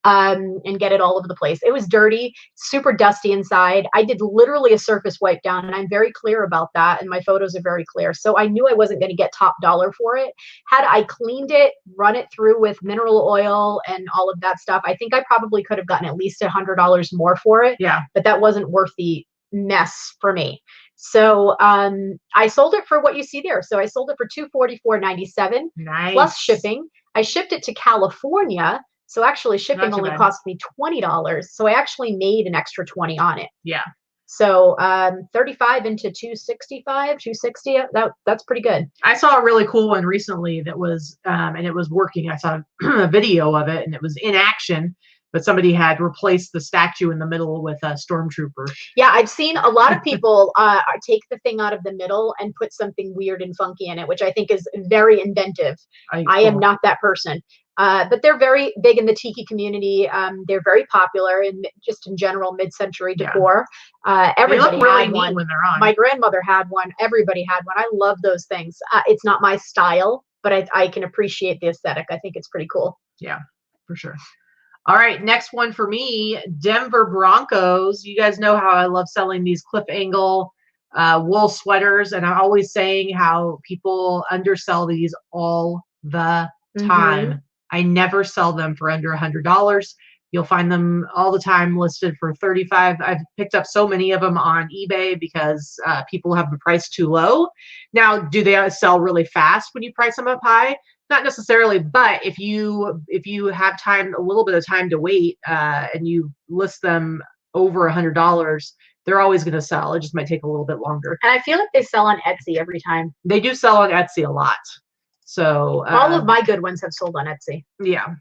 And get it all over the place. It was dirty, super dusty inside. I did literally a surface wipe down, and I'm very clear about that, and my photos are very clear. So I knew I wasn't going to get top dollar for it. Had I cleaned it, run it through with mineral oil and all of that stuff, I think I probably could have gotten at least $100 more for it. Yeah. But that wasn't worth the mess for me. So I sold it for what you see there. So I sold it for $244.97 plus shipping. I shipped it to California. So actually shipping only cost me $20. So I actually made an extra 20 on it. Yeah. So 35 into 265, 260, that's pretty good. I saw a really cool one recently that was, and it was working. I saw a video of it and it was in action, but somebody had replaced the statue in the middle with a stormtrooper. Yeah, I've seen a lot of people take the thing out of the middle and put something weird and funky in it, which I think is very inventive. I am not that person. But they're very big in the tiki community. They're very popular in just in general mid-century decor. Everybody really had one. When they're on. My grandmother had one. Everybody had one. I love those things. It's not my style, but I can appreciate the aesthetic. I think it's pretty cool. Yeah, for sure. All right, next one for me, Denver Broncos. You guys know how I love selling these cliff angle wool sweaters, and I'm always saying how people undersell these all the time. I never sell them for under $100. You'll find them all the time listed for $35. I've picked up so many of them on eBay because people have them priced too low. Now, do they sell really fast when you price them up high? Not necessarily, but if you have time, a little bit of time to wait, and you list them over $100, they're always going to sell. It just might take a little bit longer. And I feel like they sell on Etsy every time. They do sell on Etsy a lot. So all of my good ones have sold on Etsy. Yeah.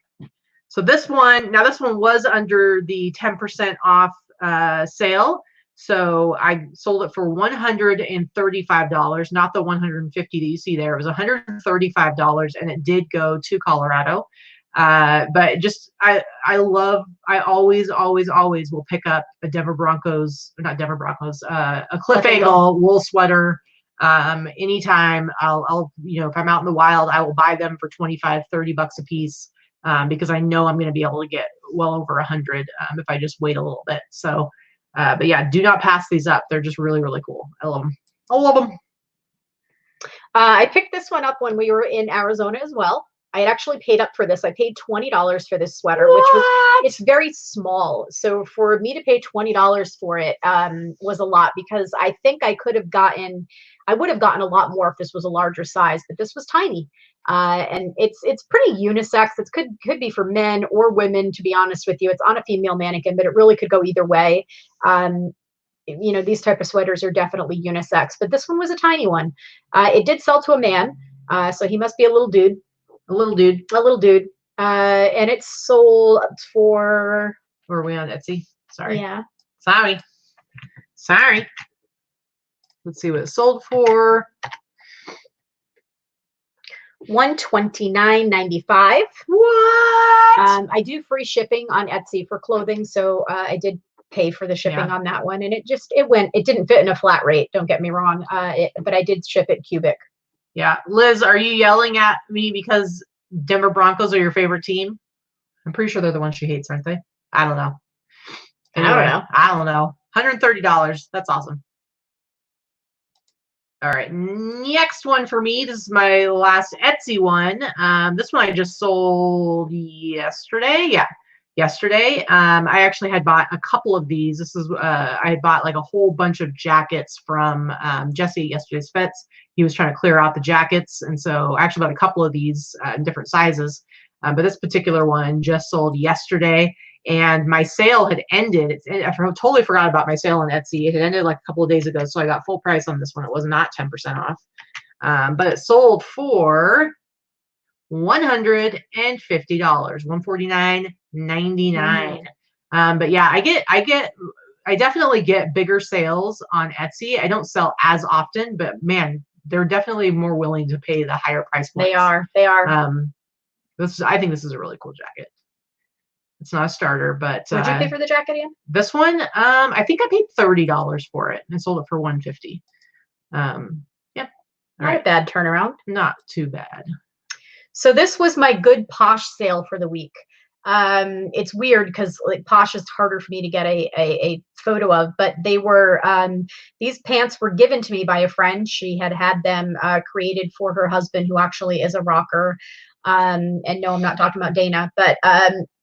So this one was under the 10% off sale. So I sold it for $135, not the $150 that you see there. It was $135, and it did go to Colorado. But just I always will pick up a Denver Broncos, not Denver Broncos, a cliff angle wool sweater. Anytime I'll if I'm out in the wild, I will buy them for $25, $30 a piece, because I know I'm going to be able to get well over 100 if I just wait a little bit. So, but yeah, do not pass these up. They're just really, really cool. I love them. I love them. I picked this one up when we were in Arizona as well. I had actually paid up for this. I paid $20 for this sweater, which it's very small. So for me to pay $20 for it was a lot, because I think I would have gotten a lot more if this was a larger size, but this was tiny. And it's pretty unisex. It could be for men or women, to be honest with you. It's on a female mannequin, but it really could go either way. These type of sweaters are definitely unisex, but this one was a tiny one. It did sell to a man, so he must be a little dude. A little dude. And it's sold for. Or are we on Etsy? Sorry. Yeah. Sorry. Let's see what it sold for. $129.95. What? I do free shipping on Etsy for clothing, so I did pay for the shipping on that one, and it didn't fit in a flat rate. Don't get me wrong. But I did ship it cubic. Yeah. Liz, are you yelling at me because Denver Broncos are your favorite team? I'm pretty sure they're the ones she hates, aren't they? I don't know. Anyway, I don't know. $130. That's awesome. All right, next one for me. This is my last Etsy one. This one I just sold yesterday. Yeah, yesterday. I actually had bought a couple of these. This is I had bought like a whole bunch of jackets from Jesse yesterday's Fits. He was trying to clear out the jackets, and so I actually bought a couple of these in different sizes. But this particular one just sold yesterday. And my sale had ended. I totally forgot about my sale on Etsy. It had ended like a couple of days ago, so I got full price on this one. It was not 10% off, but it sold for $150, $149.99. But yeah, I definitely get bigger sales on Etsy. I don't sell as often, but man, they're definitely more willing to pay the higher price points. They are. I think this is a really cool jacket. It's not a starter, but what did you pay for the jacket again? This one, I think I paid $30 for it and sold it for $150. Yeah, Not a bad turnaround. Not too bad. So this was my good Posh sale for the week. It's weird because like Posh is harder for me to get a photo of, but they were these pants were given to me by a friend. She had them created for her husband, who actually is a rocker. And no, I'm not talking about Dana, but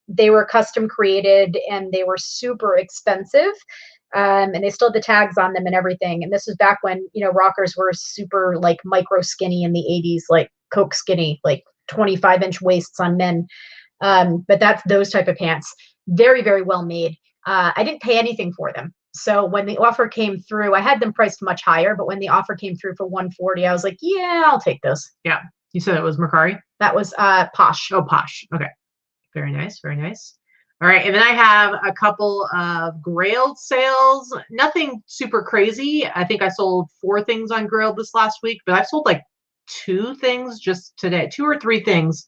they were custom created and they were super expensive. And they still had the tags on them and everything. And this was back when, you know, rockers were super like micro skinny in the 80s, like Coke skinny, like 25-inch waists on men. But that's those type of pants. Very, very well made. I didn't pay anything for them. So when the offer came through, I had them priced much higher, but when the offer came through for $140, I was like, yeah, I'll take this. Yeah. You said it was Mercari? That was Posh. Oh, Posh. Okay. Very nice. Very nice. All right. And then I have a couple of Grailed sales. Nothing super crazy. I think I sold 4 things on Grailed this last week, but I sold like 2 things just today. 2 or 3 things.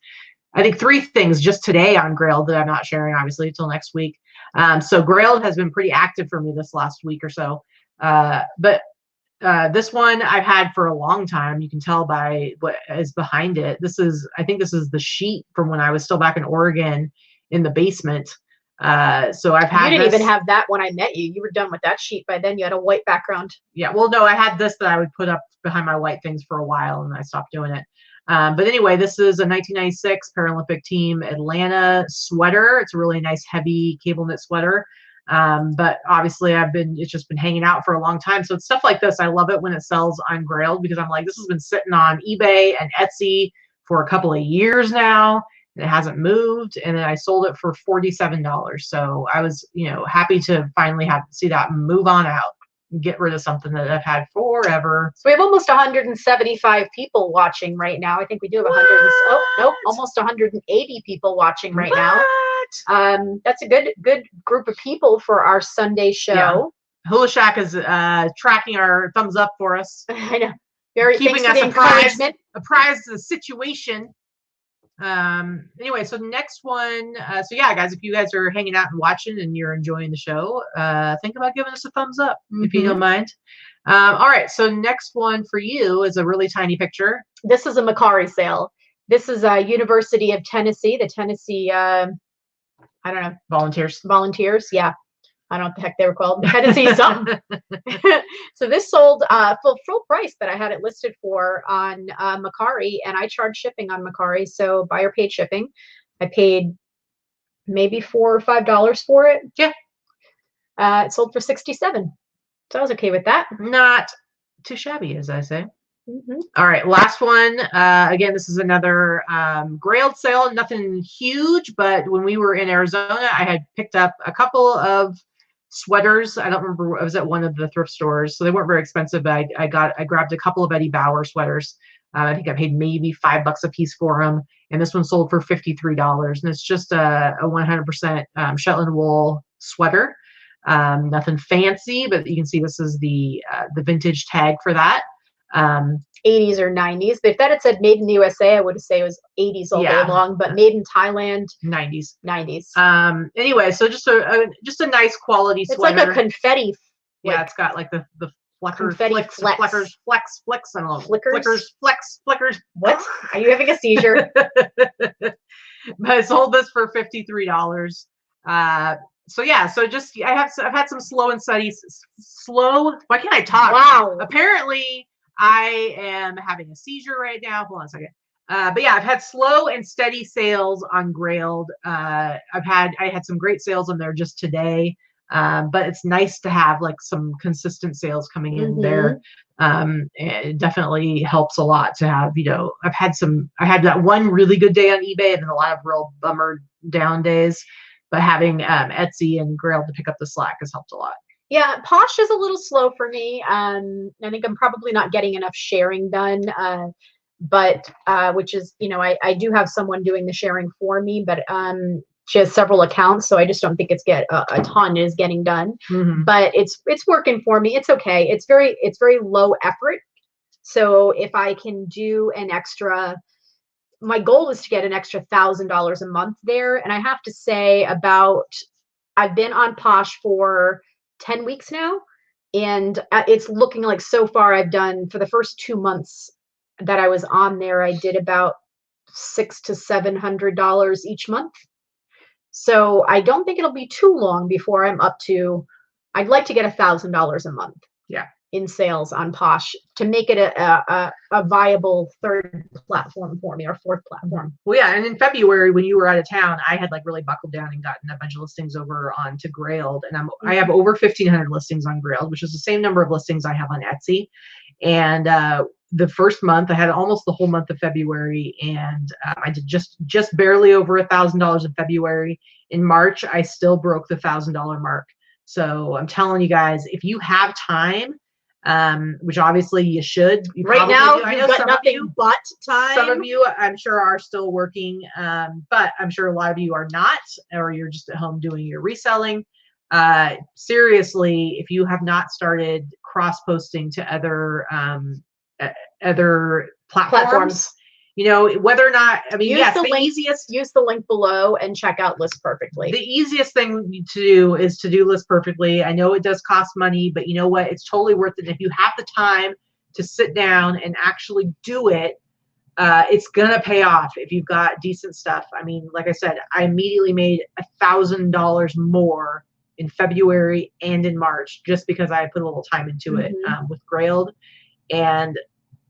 I think 3 things just today on Grailed that I'm not sharing, obviously, until next week. So Grailed has been pretty active for me this last week or so. But this one I've had for a long time. You can tell by what is behind it. I think this is the sheet from when I was still back in Oregon in the basement. So I've had You didn't even have that when I met you. You were done with that sheet by then. You had a white background. Yeah. Well, no, I had this that I would put up behind my white things for a while and I stopped doing it. But anyway, this is a 1996 Paralympic team Atlanta sweater. It's a really nice, heavy cable knit sweater. But obviously it's just been hanging out for a long time. So it's stuff like this. I love it when it sells on Grailed because I'm like, this has been sitting on eBay and Etsy for a couple of years now. And it hasn't moved. And then I sold it for $47. So I was, happy to finally see that move on out. Get rid of something that I've had forever. So we have almost 175 people watching right now. I think we do have almost 180 people watching right now. That's a good group of people for our Sunday show. Yeah. Hula Shack is tracking our thumbs up for us. I know. Very keeping us apprised of the situation. Anyway, so next one, so yeah, guys, if you guys are hanging out and watching and you're enjoying the show, think about giving us a thumbs up if you don't mind. All right, so next one for you is a really tiny picture. This is a Mercari sale. This is University of Tennessee, the Tennessee I don't know, volunteers, yeah, I don't know what the heck they were called, Tennessee something. So this sold full price that I had it listed for on Mercari, and I charged shipping on Mercari, so buyer paid shipping. I paid maybe $4 or $5 for it. Yeah. It sold for $67, so I was okay with that. Not too shabby, as I say. All right, last one. Again, this is another Grailed sale. Nothing huge, but when we were in Arizona, I had picked up a couple of sweaters. I don't remember. I was at one of the thrift stores, so they weren't very expensive. But I grabbed a couple of Eddie Bauer sweaters. I think I paid maybe $5 a piece for them, and this one sold for $53. And it's just a 100% Shetland wool sweater. Nothing fancy, but you can see this is the vintage tag for that. 80s or 90s. But if that had said made in the USA, I would say it was 80s all day long, but made in Thailand, 90s. Anyway, so just a nice quality sweater. It's like a confetti. Yeah, it's got like the flickers, confetti flicks, flex. flickers, flex, I don't know. Flickers. What? Are you having a seizure? But I sold this for $53. So yeah, so just I've had some slow and steady. Why can't I talk? Wow. Apparently, I am having a seizure right now. Hold on a second. But yeah, I've had slow and steady sales on Grailed. I had some great sales on there just today. But it's nice to have like some consistent sales coming in there. It definitely helps a lot to have, I had that one really good day on eBay and then a lot of real bummer down days, but having Etsy and Grailed to pick up the slack has helped a lot. Yeah, Posh is a little slow for me. I think I'm probably not getting enough sharing done. But which is, I do have someone doing the sharing for me, but she has several accounts, so I just don't think a ton is getting done. But it's working for me. It's okay. It's very low effort. So if I can do an extra, my goal is to get an extra $1,000 a month there. And I have to say I've been on Posh for 10 weeks now, and it's looking like so far I've done, for the first 2 months that I was on there, I did about $600 to $700 each month. So I don't think it'll be too long before I'm up to, I'd like to get $1,000 a month. Yeah. In sales on Posh to make it a viable third platform for me, or fourth platform. Well, yeah, and in February when you were out of town, I had like really buckled down and gotten a bunch of listings over onto Grailed, and I have over 1,500 listings on Grailed, which is the same number of listings I have on Etsy. And the first month, I had almost the whole month of February, and I did just barely over $1,000 in February. In March, I still broke the $1,000 mark. So I'm telling you guys, if you have time, which obviously you should. Right now, you've got nothing but time. Some of you, I'm sure, are still working, but I'm sure a lot of you are not, or you're just at home doing your reselling. Seriously, if you have not started cross-posting to other platforms, whether or not, use the link below and check out List Perfectly. The easiest thing to do is to do List Perfectly. I know it does cost money, but you know what? It's totally worth it. If you have the time to sit down and actually do it, it's gonna pay off if you've got decent stuff. I mean, like I said, I immediately made $1,000 more in February and in March just because I put a little time into it with Grailed. And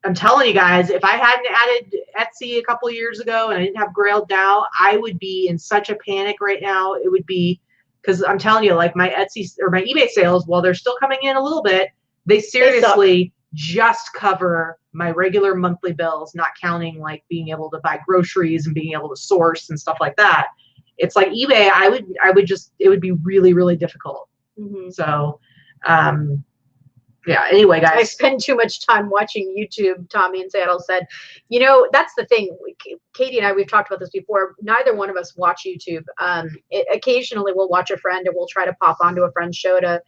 I'm telling you guys, if I hadn't added Etsy a couple of years ago and I didn't have Grailed now, I would be in such a panic right now. It would be, because I'm telling you, like my Etsy or my eBay sales, while they're still coming in a little bit, they seriously just cover my regular monthly bills, not counting like being able to buy groceries and being able to source and stuff like that. It's like eBay, it would be really, really difficult. So, yeah, anyway, guys. I spend too much time watching YouTube, Tommy and Saddle said. That's the thing. Katy and I, we've talked about this before. Neither one of us watch YouTube. Occasionally we'll watch a friend, or we'll try to pop onto a friend's show to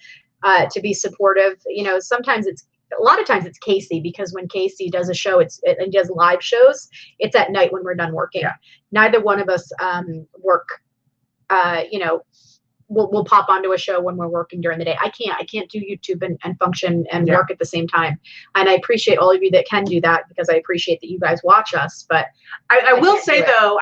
be supportive. A lot of times it's Casey, because when Casey does a show, and does live shows, it's at night when we're done working. Yeah. Neither one of us work, we'll pop onto a show when we're working during the day. I can't do YouTube and function and work at the same time. And I appreciate all of you that can do that, because I appreciate that you guys watch us. But I will say though,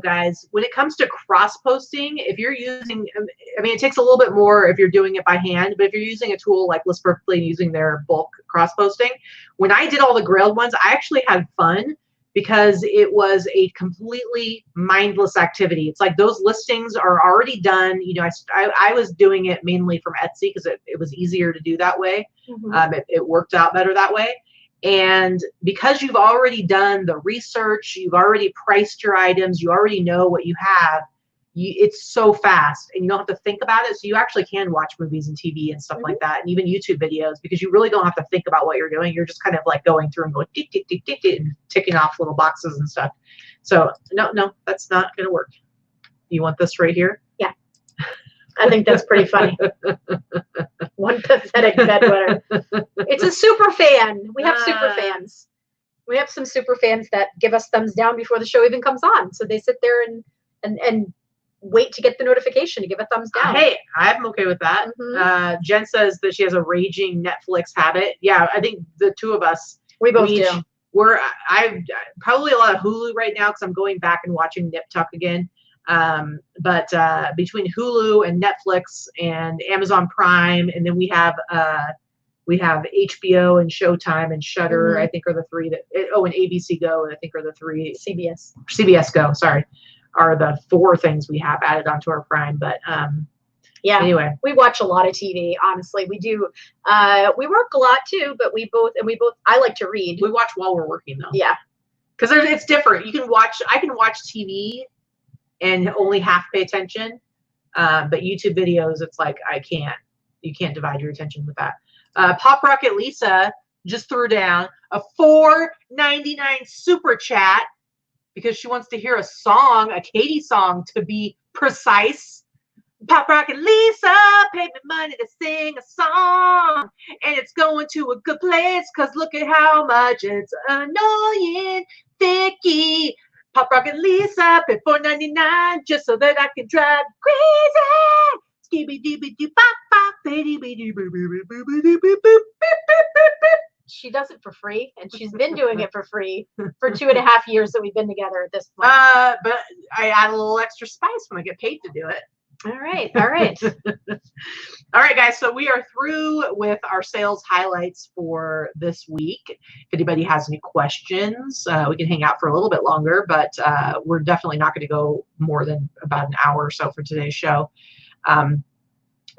guys, when it comes to cross posting, if you're using, it takes a little bit more if you're doing it by hand, but if you're using a tool like List Perfectly and using their bulk cross posting, when I did all the Grailed ones, I actually had fun, because it was a completely mindless activity. It's like those listings are already done. I was doing it mainly from Etsy because it was easier to do that way. It worked out better that way. And because you've already done the research, you've already priced your items, you already know what you have, it's so fast and you don't have to think about it. So you actually can watch movies and TV and stuff like that, and even YouTube videos, because you really don't have to think about what you're doing. You're just kind of like going through and going tick, tick, tick, tick, tick, and ticking off little boxes and stuff. So no, that's not going to work. You want this right here? Yeah. I think that's pretty funny. One pathetic bedwetter. It's a super fan. We have super fans. We have some super fans that give us thumbs down before the show even comes on. So they sit there and wait to get the notification to give a thumbs down. Hey, I'm okay with that. Jen says that she has a raging Netflix habit. Yeah, I think the two of us, we both do. I've probably a lot of Hulu right now because I'm going back and watching Nip Tuck again. But between Hulu and Netflix and Amazon Prime, and then we have We have HBO and Showtime and Shudder, I think are the three that, and ABC Go, I think are the three. CBS Go, sorry, are the 4 things we have added onto our Prime. But yeah, anyway, we watch a lot of TV. Honestly, we do. We work a lot too, but we both. I like to read. We watch while we're working though. Yeah, because it's different. I can watch TV and only half pay attention, but YouTube videos, it's like you can't divide your attention with that. Pop Rocket Lisa just threw down a $4.99 super chat because she wants to hear a song, a Katy song to be precise. Pop Rocket Lisa paid me money to sing a song, and it's going to a good place because look at how much it's annoying. Vikki, Pop Rocket Lisa paid $4.99 just so that I can drive crazy. She does it for free, and she's been doing it for free for 2.5 years that we've been together at this point. But I add a little extra spice when I get paid to do it. All right. All right. All right, guys. So we are through with our sales highlights for this week. If anybody has any questions, we can hang out for a little bit longer, but we're definitely not going to go more than about an hour or so for today's show.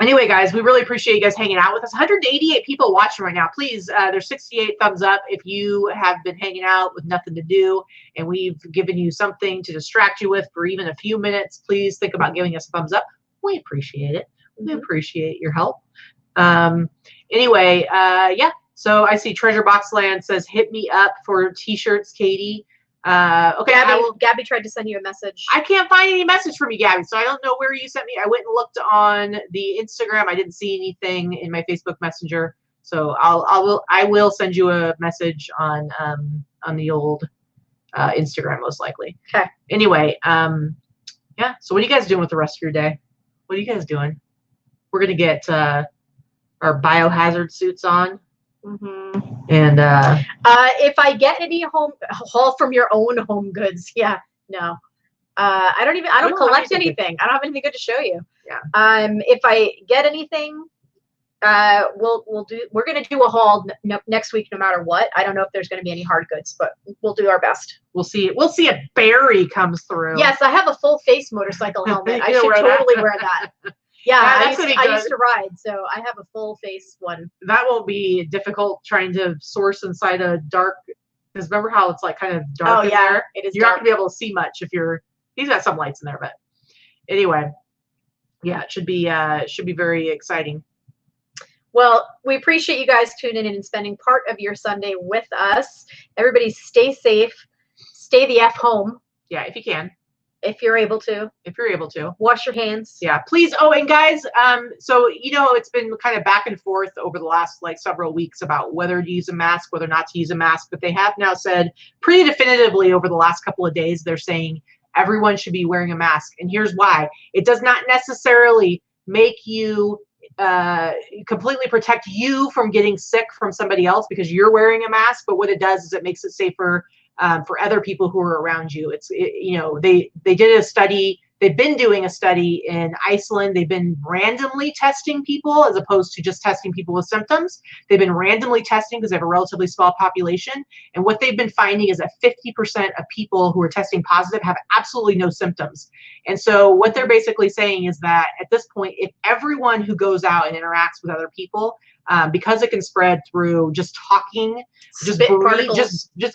Anyway, guys, we really appreciate you guys hanging out with us. 188 people watching right now. Please, there's 68 thumbs up if you have been hanging out with nothing to do and we've given you something to distract you with for even a few minutes. Please think about giving us a thumbs up. We appreciate it. We appreciate your help. Anyway, yeah. So I see Treasure Box Land says, hit me up for t-shirts, Katy. Okay, Gabby tried to send you a message. I can't find any message from you, Gabby, so I don't know where you sent me. I went and looked on the Instagram. I didn't see anything in my Facebook Messenger, so I will send you a message on the old Instagram most likely. Okay. Anyway, yeah. So what are you guys doing with the rest of your day? What are you guys doing? We're gonna get our biohazard suits on. And if I get any haul from your own home goods, yeah, no, I don't collect anything. I don't have anything good to show you. Yeah. If I get anything, we're gonna do a haul next week, no matter what. I don't know if there's gonna be any hard goods, but we'll do our best. We'll see if Barry comes through. Yes, I have a full face motorcycle helmet. I should totally wear that. Yeah, I used to ride, so I have a full face one. That won't be difficult trying to source inside a dark, because remember how it's like kind of dark in there? It is. You're not gonna be able to see much if he's got some lights in there, but anyway, yeah, it should be very exciting. Well, we appreciate you guys tuning in and spending part of your Sunday with us. Everybody stay safe, stay the F home. Yeah, if you can. If you're able to. Wash your hands. Yeah, please. Oh, and guys, so, it's been kind of back and forth over the last several weeks about whether to use a mask, whether not to use a mask. But they have now said pretty definitively over the last couple of days, they're saying everyone should be wearing a mask. And here's why. It does not necessarily make you completely protect you from getting sick from somebody else because you're wearing a mask. But what it does is it makes it safer for other people who are around you. They did a study. They've been doing a study in Iceland. They've been randomly testing people as opposed to just testing people with symptoms. They've been randomly testing because they have a relatively small population. And what they've been finding is that 50% of people who are testing positive have absolutely no symptoms. And so what they're basically saying is that at this point, if everyone who goes out and interacts with other people, because it can spread through just talking, just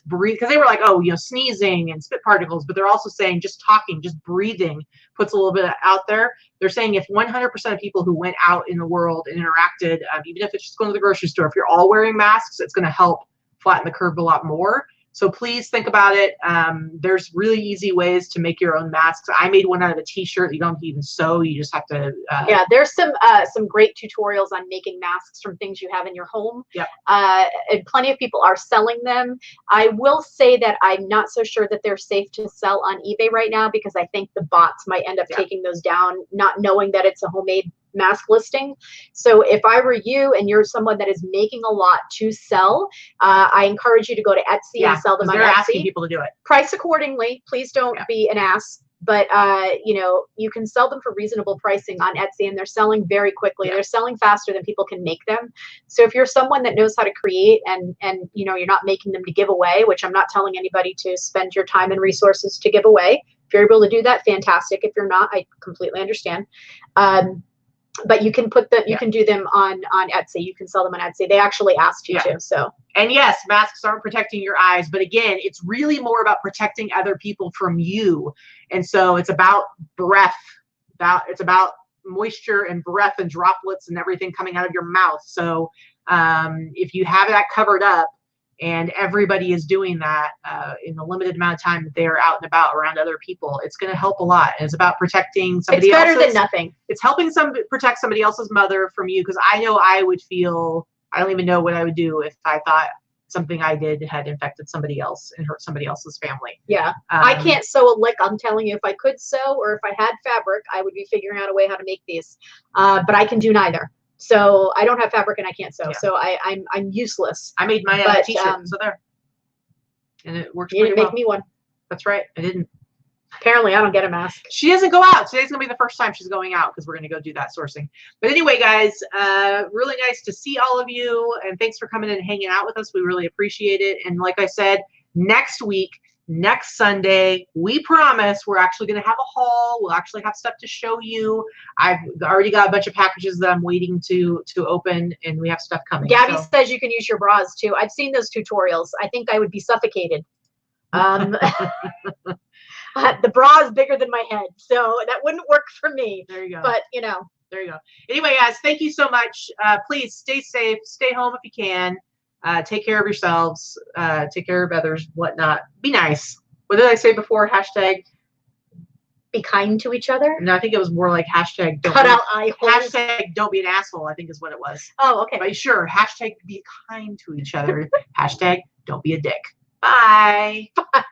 breathe, because they were like, sneezing and spit particles, but they're also saying just talking, just breathing puts a little bit out there. They're saying if 100% of people who went out in the world and interacted, even if it's just going to the grocery store, if you're all wearing masks, it's going to help flatten the curve a lot more. So please think about it. There's really easy ways to make your own masks. I made one out of a t-shirt that you don't even sew. You just have to. Yeah, there's some great tutorials on making masks from things you have in your home. Yep. And plenty of people are selling them. I will say that I'm not so sure that they're safe to sell on eBay right now because I think the bots might end up taking those down, not knowing that it's a homemade mask listing. So if I were you and you're someone that is making a lot to sell, I encourage you to go to Etsy and sell them on Etsy. They're asking people to do it. Price accordingly. Please don't be an ass. but you know, you can sell them for reasonable pricing on Etsy, and they're selling very quickly. They're selling faster than people can make them. So if you're someone that knows how to create, and you know, you're not making them to give away, which I'm not telling anybody to spend your time and resources to give away. If you're able to do that, fantastic. If you're not, I completely understand. But you can put the, you can do them on Etsy. You can sell them on Etsy. They actually asked you to. So, and yes, masks aren't protecting your eyes, but again, it's really more about protecting other people from you. And so it's about breath. It's about moisture and breath and droplets and everything coming out of your mouth. So if you have that covered up, and everybody is doing that in the limited amount of time that they're out and about around other people, it's going to help a lot. And it's about protecting somebody else's. It's better than nothing. It's helping protect somebody else's mother from you, because I know I would feel, I don't even know what I would do if I thought something I did had infected somebody else and hurt somebody else's family. Yeah. I can't sew a lick. I'm telling you, if I could sew, or if I had fabric, I would be figuring out a way how to make these. But I can do neither. So I don't have fabric and I can't sew. So I'm useless. I made my t-shirt, so there. And it works pretty well. You didn't make me one. That's right. I didn't. Apparently I don't get a mask. She doesn't go out. Today's going to be the first time she's going out, because we're going to go do that sourcing. But anyway, guys, really nice to see all of you. And thanks for coming in and hanging out with us. We really appreciate it. And like I said, next week, next Sunday, we promise we're actually going to have a haul. We'll actually have stuff to show you. I've already got a bunch of packages that I'm waiting to open, and we have stuff coming. Gabby says you can use your bras too. I've seen those tutorials. I think I would be suffocated. The bra is bigger than my head, so that wouldn't work for me. There you go. But you know, there you go. Anyway, guys, thank you so much. Please stay safe, stay home if you can. Take care of yourselves, take care of others, whatnot. Be nice. What did I say before? Hashtag be kind to each other? No, I think it was more like hashtag don't cut out eye holes. Hashtag don't be an asshole, I think is what it was. Oh, okay. But sure, hashtag be kind to each other. Hashtag don't be a dick. Bye. Bye.